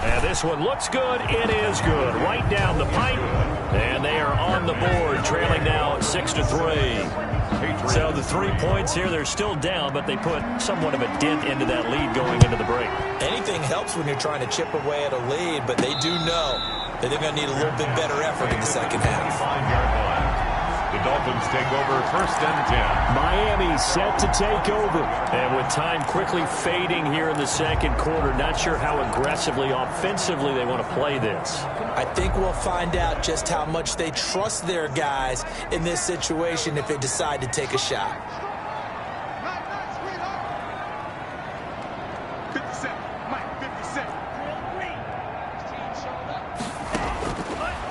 And this one looks good. It is good. Right down the pipe, and they are on the board, trailing now 6-3. So the 3 points here, they're still down, but they put somewhat of a dent into that lead going into the break. Anything helps when you're trying to chip away at a lead, but they do know that they're going to need a little bit better effort in the second half. 5-yard line. The Dolphins take over 1st and 10. Miami set to take over. And with time quickly fading here in the second quarter, not sure how aggressively, offensively they want to play this. I think we'll find out just how much they trust their guys in this situation if they decide to take a shot. 57, Mike, 57.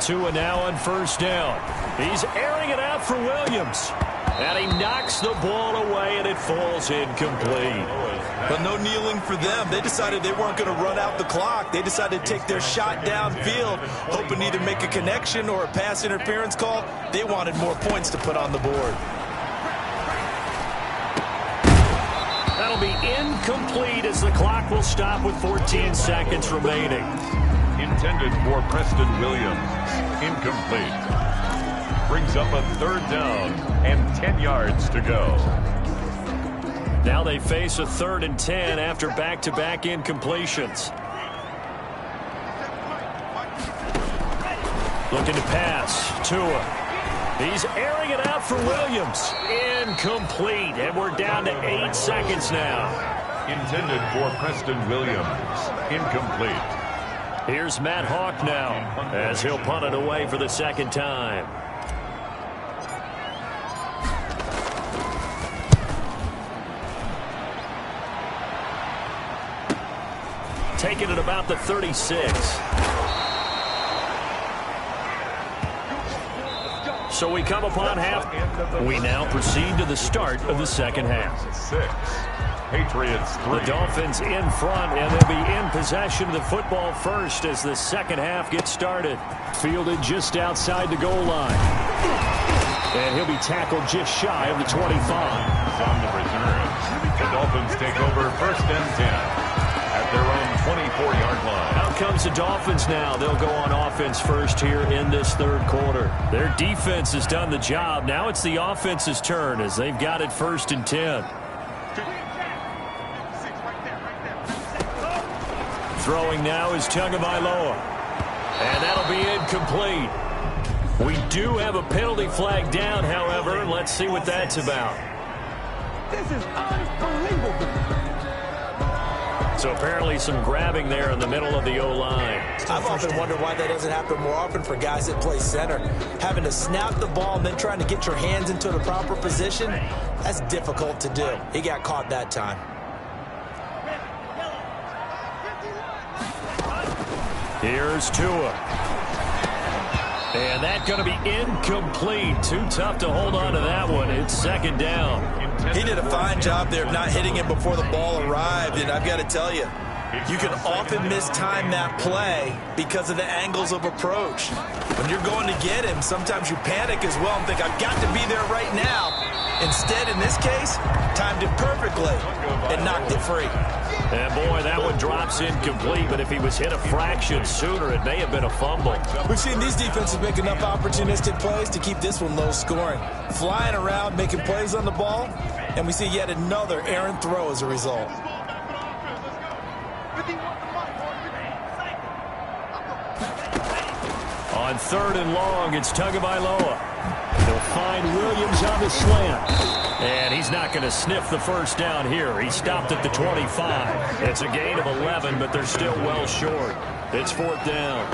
Tua now on 1st down. He's airing it out for Williams. And he knocks the ball away, and it falls incomplete. But no kneeling for them. They decided they weren't going to run out the clock. They decided to take their shot downfield, hoping to either make a connection or a pass interference call. They wanted more points to put on the board. That'll be incomplete as the clock will stop with 14 seconds remaining. Intended for Preston Williams. Incomplete. Brings up a 3rd down and 10 yards to go. Now they face a 3rd and 10 after back-to-back incompletions. Looking to pass. Tua. He's airing it out for Williams. Incomplete. And we're down to 8 seconds now. Intended for Preston Williams. Incomplete. Here's Matt Hawk now as he'll punt it away for the 2nd time. Taking it about the 36. So we come upon half. We now proceed to the start of the second half. 6. Patriots 3. The Dolphins in front, and they'll be in possession of the football first as the second half gets started. Fielded just outside the goal line. And he'll be tackled just shy of the 25. On the reserves. The Dolphins take over 1st and 10. At their own 24-yard line. Out comes the Dolphins now. They'll go on offense first here in this 3rd quarter. Their defense has done the job. Now it's the offense's turn as they've got it 1st and 10. Throwing now is Tagovailoa. And that'll be incomplete. We do have a penalty flag down, however. Let's see what that's about. This is unbelievable. So apparently some grabbing there in the middle of the O-line. I've often wondered why that doesn't happen more often for guys that play center. Having to snap the ball and then trying to get your hands into the proper position, that's difficult to do. He got caught that time. Here's Tua. And that's going to be incomplete. Too tough to hold on to that one. It's 2nd down. He did a fine job there of not hitting him before the ball arrived, and I've got to tell you, you can often mistime that play because of the angles of approach. When you're going to get him, sometimes you panic as well and think, I've got to be there right now. Instead, in this case, timed it perfectly and knocked it free. And boy, that one drops incomplete, but if he was hit a fraction sooner, it may have been a fumble. We've seen these defenses make enough opportunistic plays to keep this one low scoring. Flying around, making plays on the ball, and we see yet another errant throw as a result. On 3rd and long, it's Tagovailoa. He'll find Williams on the slant. And he's not going to sniff the first down here. He stopped at the 25. It's a gain of 11, but they're still well short. It's 4th down.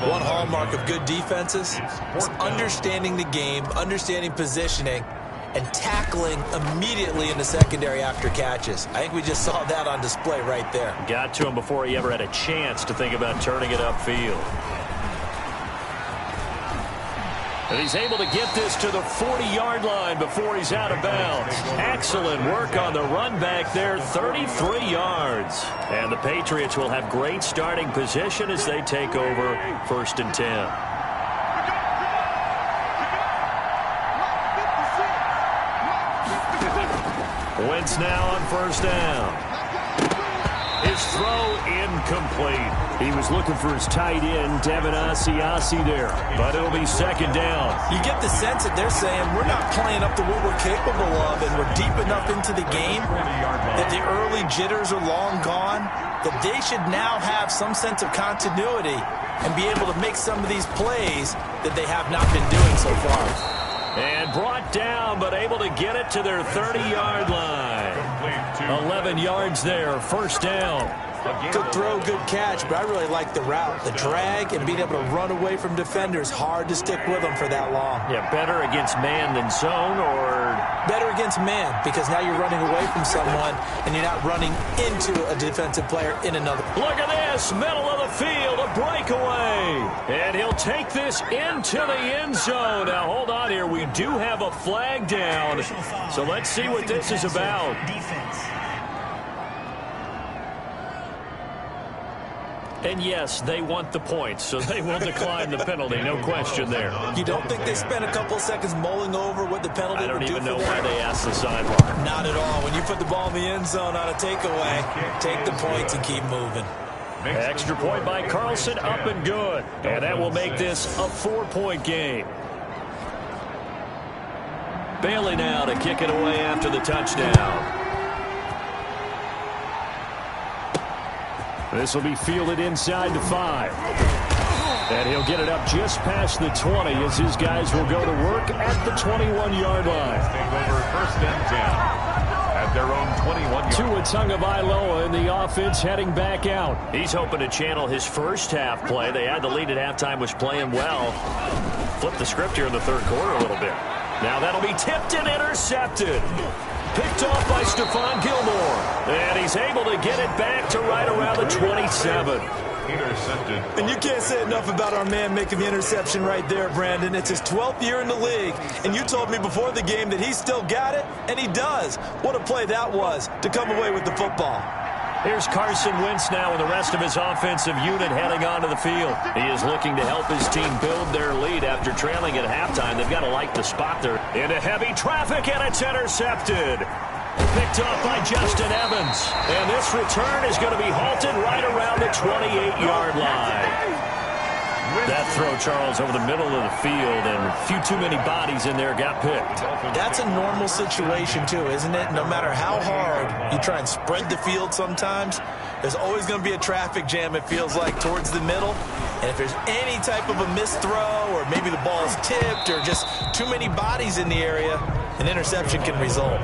One hallmark of good defenses is understanding the game, understanding positioning, and tackling immediately in the secondary after catches. I think we just saw that on display right there. Got to him before he ever had a chance to think about turning it upfield. And he's able to get this to the 40-yard line before he's out of bounds. Excellent work on the run back there, 33 yards. And the Patriots will have great starting position as they take over 1st and 10. Wentz now on 1st down. His throw incomplete. He was looking for his tight end, Devin Asiasi there. But it'll be 2nd down. You get the sense that they're saying we're not playing up to what we're capable of, and we're deep enough into the game that the early jitters are long gone, that they should now have some sense of continuity and be able to make some of these plays that they have not been doing so far. And brought down, but able to get it to their 30-yard line. 11 yards there, 1st down. Good throw, good catch, but I really like the route. The drag and being able to run away from defenders, hard to stick with them for that long. Yeah, better against man than zone, or? Better against man, because now you're running away from someone and you're not running into a defensive player in another. Look at this, middle of the field, a breakaway. And he'll take this into the end zone. Now, hold on here. We do have a flag down, so let's see what this is about. And yes, they want the points, so they will decline the penalty. No question there. You don't think they spent a couple of seconds mulling over what the penalty would do? I don't even know why they asked the sideline. Not at all. When you put the ball in the end zone on a takeaway, take the points and keep moving. Extra point by Carlson, up and good. And that will make this a 4-point game. Bailey now to kick it away after the touchdown. This will be fielded inside the 5. And he'll get it up just past the 20 as his guys will go to work at the 21-yard line. Take over 1st and 10 at their own 21-yard line. Tua Tagovailoa in the offense heading back out. He's hoping to channel his first half play. They had the lead at halftime, was playing well. Flip the script here in the 3rd quarter a little bit. Now that'll be tipped and intercepted. Picked off by Stephon Gilmore. And he's able to get it back to right around the 27. Intercepted. And you can't say enough about our man making the interception right there, Brandon. It's his 12th year in the league, and you told me before the game that he still got it, and he does. What a play that was to come away with the football. Here's Carson Wentz now with the rest of his offensive unit heading onto the field. He is looking to help his team build their lead after trailing at halftime. They've got to like the spot there. Into heavy traffic, and it's intercepted. Picked off by Justin Evans. And this return is going to be halted right around the 28-yard line. That throw, Charles, over the middle of the field, and a few too many bodies in there got picked. That's a normal situation, too, isn't it? No matter how hard you try and spread the field sometimes, there's always going to be a traffic jam, it feels like, towards the middle. And if there's any type of a missed throw, or maybe the ball's tipped, or just too many bodies in the area, an interception can result.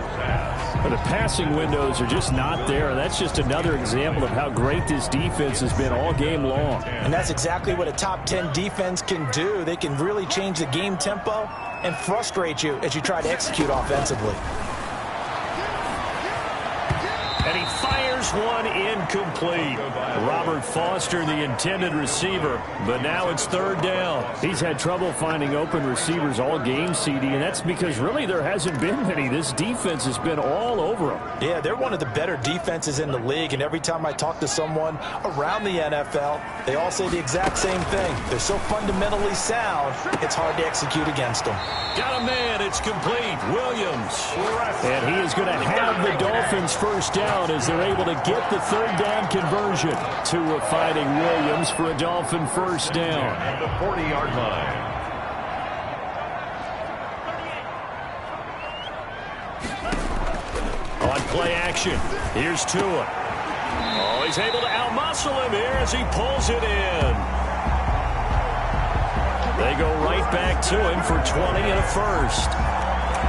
But the passing windows are just not there. That's just another example of how great this defense has been all game long. And that's exactly what a top 10 defense can do. They can really change the game tempo and frustrate you as you try to execute offensively. And he fires one incomplete. Robert Foster, the intended receiver, but now it's third down. He's had trouble finding open receivers all game, CD, and that's because really there hasn't been many. This defense has been all over them. Yeah, they're one of the better defenses in the league, and every time I talk to someone around the NFL, they all say the exact same thing. They're so fundamentally sound, it's hard to execute against them. Got a man, it's complete. Williams. And he is going to have the Dolphins first down as they're able to get the third down conversion. Tua finding Williams for a Dolphin first down. At the 40-yard line. On play action, here's Tua. Oh, he's able to outmuscle him here as he pulls it in. They go right back to him for 20 and a first.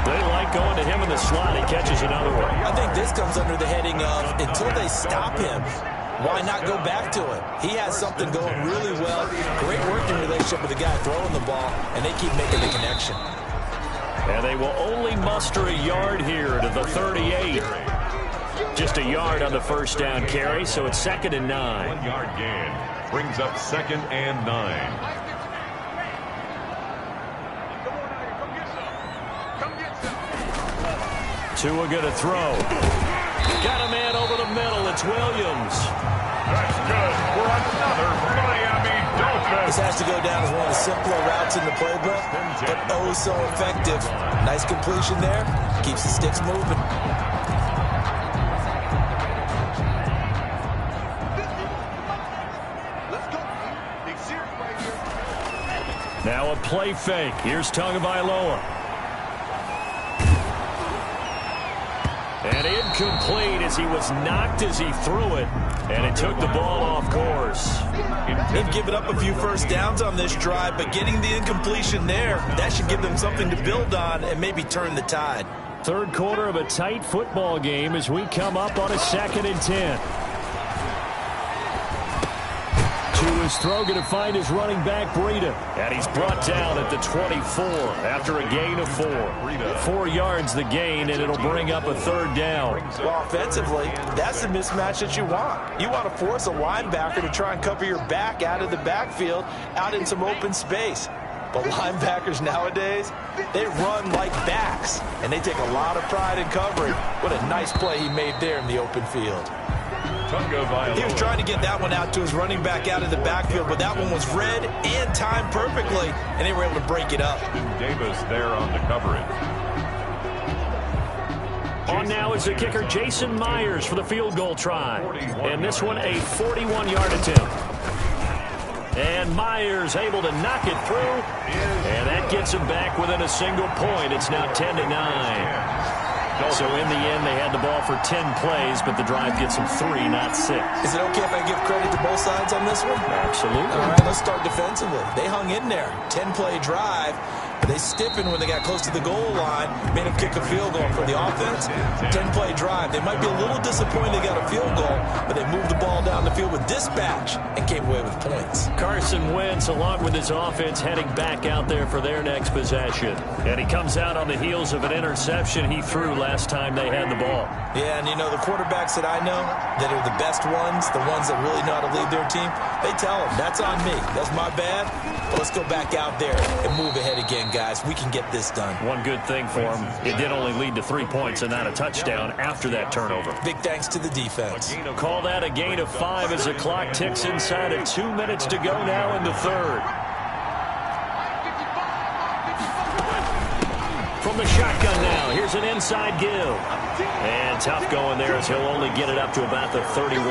They like going to him in the slot. He catches another one. I think this comes under the heading of until they stop him, why not go back to him? He has something going really well. Great working relationship with the guy throwing the ball, and they keep making the connection. And they will only muster a yard here to the 38. Just a yard on the first down carry, so it's 2nd and 9. 1 yard gain brings up 2nd and 9. Tua going to throw. Got a man over the middle. It's Williams. That's good for another Miami Dolphins. This has to go down as one of the simpler routes in the playbook, but oh so effective. Nice completion there. Keeps the sticks moving. Now a play fake. Here's Tagovailoa. And incomplete as he was knocked as he threw it. And it took the ball off course. They've given up a few first downs on this drive, but getting the incompletion there, that should give them something to build on and maybe turn the tide. Third quarter of a tight football game as we come up on a 2nd and 10. To his throw, going to find his running back, Breida. And he's brought down at the 24 after a gain of 4. 4 yards the gain, and it'll bring up a third down. Well, offensively, that's the mismatch that you want. You want to force a linebacker to try and cover your back out of the backfield, out in some open space. But linebackers nowadays, they run like backs, and they take a lot of pride in covering. What a nice play he made there in the open field. He was trying to get that one out to his running back out of the backfield, but that one was read and timed perfectly, and they were able to break it up. Davis there on the coverage. On now is the kicker, Jason Myers, for the field goal try. And this one, a 41-yard attempt. And Myers able to knock it through, and that gets him back within a single point. It's now 10 to 9. So in the end, they had the ball for 10 plays, but the drive gets them 3, not 6. Is it okay if I give credit to both sides on this one? Absolutely. All right, let's start defensively. They hung in there. 10-play drive. They stiffened when they got close to the goal line, made them kick a field goal. For the offense, 10-play drive. They might be a little disappointed they got a field goal, but they moved the ball down the field with dispatch and came away with points. Carson Wentz, along with his offense, heading back out there for their next possession. And he comes out on the heels of an interception he threw last time they had the ball. Yeah, and you know, the quarterbacks that I know that are the best ones, the ones that really know how to lead their team, they tell them, that's on me. That's my bad. But let's go back out there and move ahead again, guys. We can get this done. One good thing for him, it did only lead to 3 points and not a touchdown after that turnover. Big thanks to the defense. Call that a gain of 5 as the clock ticks inside of 2 minutes to go now in the third. From the shotgun now, here's an inside give. And tough going there as he'll only get it up to about the 31.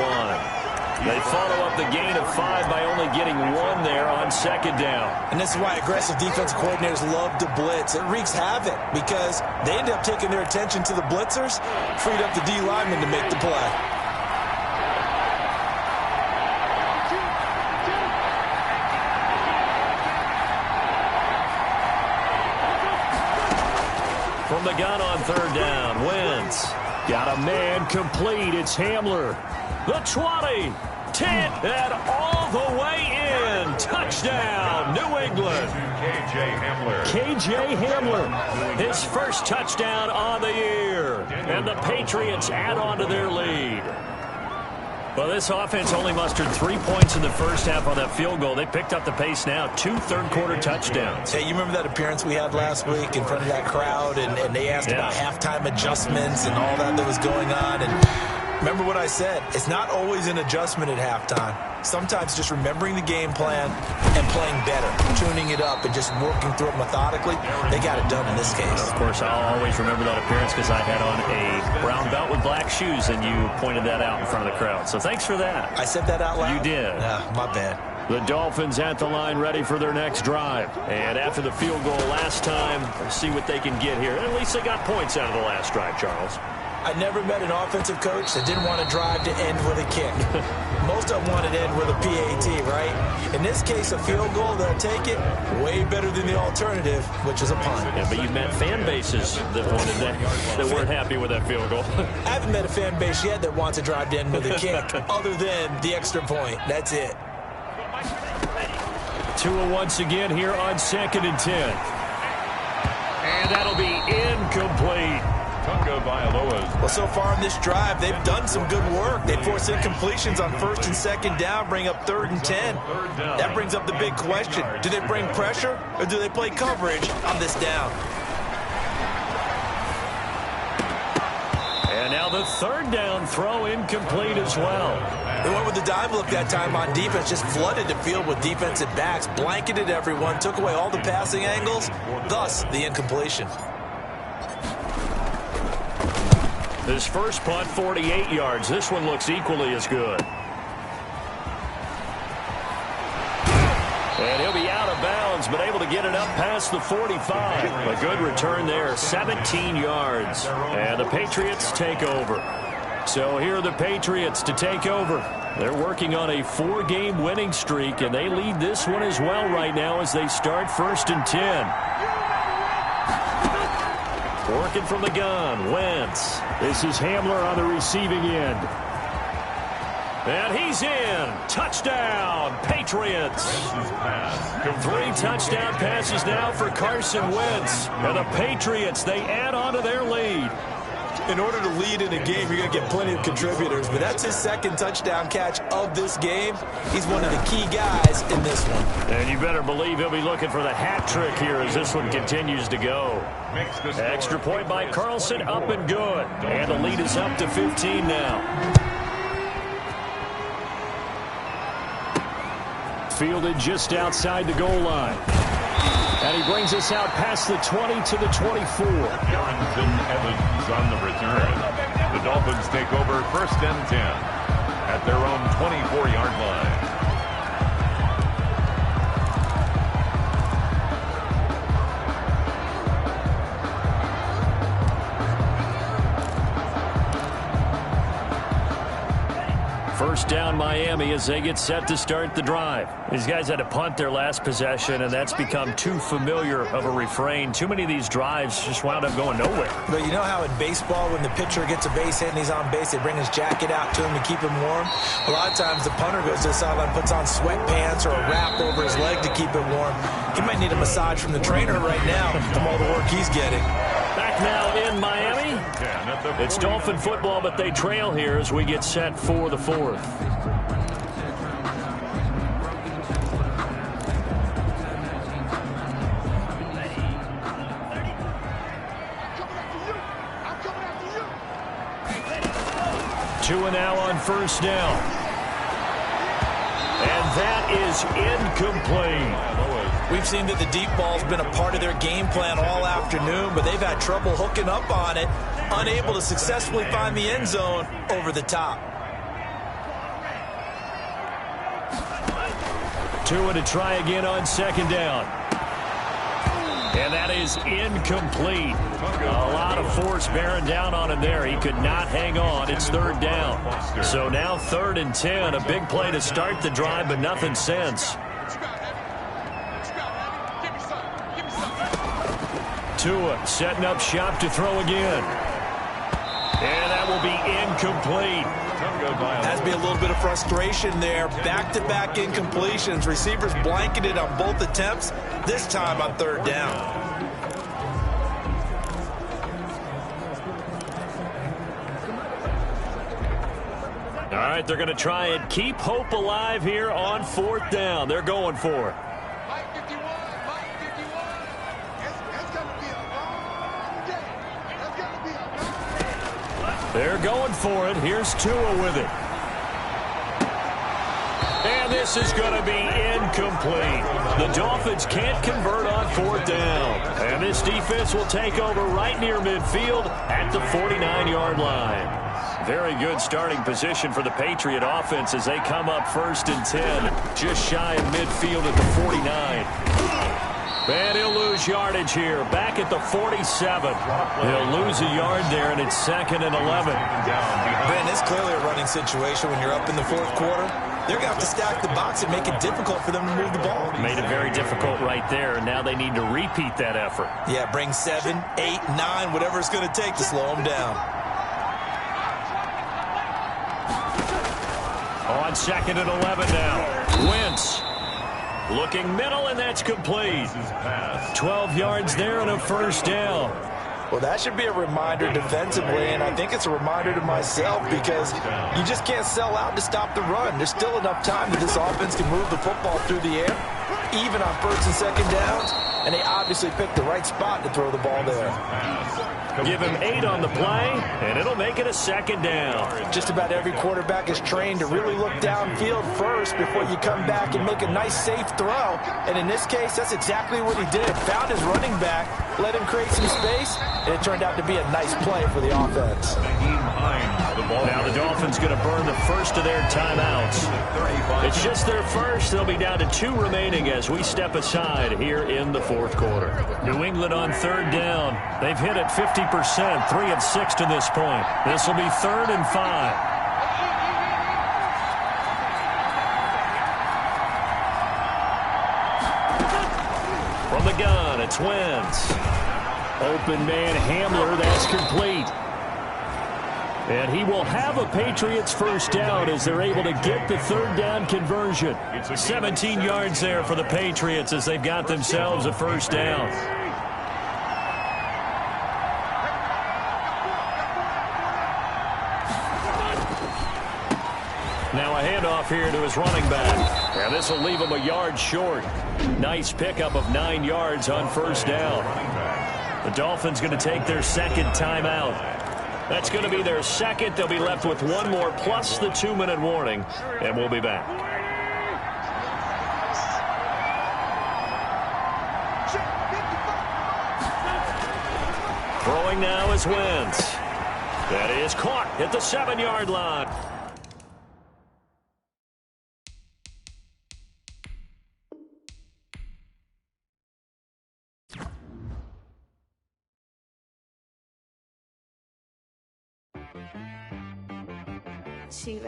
They follow up the gain of 5 by only getting 1 there on 2nd down. And this is why aggressive defensive coordinators love to blitz. It wreaks havoc because they end up taking their attention to the blitzers, freed up the D lineman to make the play. From the gun on 3rd down, Wentz got a man complete. It's Hamler. The 20, 10, and all the way in. Touchdown, New England. K.J. Hamler. K.J. Hamler, his first touchdown on the year. And the Patriots add on to their lead. Well, this offense only mustered 3 points in the first half on that field goal. They picked up the pace now. 2 third-quarter touchdowns. Hey, you remember that appearance we had last week in front of that crowd, and they asked about halftime adjustments and all that was going on? And remember what I said. It's not always an adjustment at halftime. Sometimes just remembering the game plan and playing better, tuning it up and just working through it methodically. They got it done in this case. Of course, I'll always remember that appearance because I had on a brown belt with black shoes, and you pointed that out in front of the crowd. So thanks for that. I said that out loud? You did. My bad. The Dolphins at the line ready for their next drive. And after the field goal last time, we'll see what they can get here. At least they got points out of the last drive, Charles. I never met an offensive coach that didn't want to drive to end with a kick. Most of them wanted to end with a PAT, right? In this case, a field goal, they'll take it way better than the alternative, which is a punt. Yeah, but you've met fan bases that wanted that weren't happy with that field goal. I haven't met a fan base yet that wants to drive to end with a kick other than the extra point. That's it. Tua once again here on 2nd and 10. And that'll be incomplete. Well, so far in this drive, they've done some good work. They force incompletions on 1st and 2nd down, bring up 3rd and 10. That brings up the big question. Do they bring pressure or do they play coverage on this down? And now the 3rd down throw incomplete as well. They went with the dime look that time on defense, just flooded the field with defensive backs, blanketed everyone, took away all the passing angles, thus the incompletion. His first punt, 48 yards. This one looks equally as good. And he'll be out of bounds, but able to get it up past the 45. A good return there, 17 yards. And the Patriots take over. So here are the Patriots to take over. They're working on a 4-game winning streak, and they lead this one as well right now as they start 1st and 10. Working from the gun, Wentz. This is Hamler on the receiving end. And he's in. Touchdown, Patriots. 3 touchdown passes now for Carson Wentz. And the Patriots, they add on to their lead. In order to lead in a game, you're going to get plenty of contributors, but that's his 2nd touchdown catch of this game. He's one of the key guys in this one. And you better believe he'll be looking for the hat trick here as this one continues to go. Extra point by Carlson, up and good. And the lead is up to 15 now. Fielded just outside the goal line. And he brings us out past the 20 to the 24. Evans on the return. The Dolphins take over 1st and 10 at their own 24-yard line. First down Miami as they get set to start the drive. These guys had to punt their last possession, and that's become too familiar of a refrain. Too many of these drives just wound up going nowhere. But you know how in baseball, when the pitcher gets a base hit and he's on base, they bring his jacket out to him to keep him warm? A lot of times the punter goes to the sideline, puts on sweatpants or a wrap over his leg to keep it warm. He might need a massage from the trainer right now from all the work he's getting. Back now in Miami. It's Dolphin football, but they trail here as we get set for the 4th. Tua now on 1st down. And that is incomplete. We've seen that the deep ball's been a part of their game plan all afternoon, but they've had trouble hooking up on it, unable to successfully find the end zone over the top. Tua to try again on 2nd down. And that is incomplete. A lot of force bearing down on him there. He could not hang on. It's 3rd down. So now 3rd and 10. A big play to start the drive, but nothing since. Tua setting up shop to throw again. And that will be incomplete. Has to be a little bit of frustration there. Back-to-back incompletions. Receivers blanketed on both attempts, this time on 3rd down. All right, they're going to try and keep hope alive here on 4th down. They're going for it. Mike 51, Mike 51. It's going to be a long day. It's going to be a long day. They're going for it. Here's Tua with it. And this is going to be incomplete. The Dolphins can't convert on 4th down. And this defense will take over right near midfield at the 49-yard line. Very good starting position for the Patriot offense as they come up 1st and 10, just shy of midfield at the 49. And he'll lose yardage here, back at the 47. He'll lose a yard there, and it's 2nd and 11. Ben, it's clearly a running situation when you're up in the 4th quarter. They're going to have to stack the box and make it difficult for them to move the ball. Made it very difficult right there, and now they need to repeat that effort. Yeah, bring 7, 8, 9, whatever it's going to take to slow them down. On 2nd and 11 now. Wentz looking middle, and that's complete. 12 yards there and a 1st down. Well, that should be a reminder defensively, and I think it's a reminder to myself because you just can't sell out to stop the run. There's still enough time that this offense can move the football through the air, even on 1st and 2nd downs, and they obviously picked the right spot to throw the ball there. Give him 8 on the play, and it'll make it a 2nd down. Just about every quarterback is trained to really look downfield first before you come back and make a nice, safe throw. And in this case, that's exactly what he did. Found his running back, let him create some space, and it turned out to be a nice play for the offense. Now the Dolphins going to burn the first of their timeouts. It's just their first. They'll be down to 2 remaining as we step aside here in the 4th quarter. New England on 3rd down. They've hit it 50%, 3 of 6 to this point. This will be 3rd and 5. From the gun, it's Wentz. Open man Hamler, that's complete. And he will have a Patriots 1st down as they're able to get the 3rd down conversion. 17 yards there for the Patriots as they've got themselves a 1st down. Now a handoff here to his running back. And this will leave him a yard short. Nice pickup of 9 yards on 1st down. The Dolphins going to take their 2nd timeout. That's going to be their 2nd. They'll be left with 1 more plus the 2-minute warning. And we'll be back. Throwing now is Wentz. That is caught at the 7-yard line. She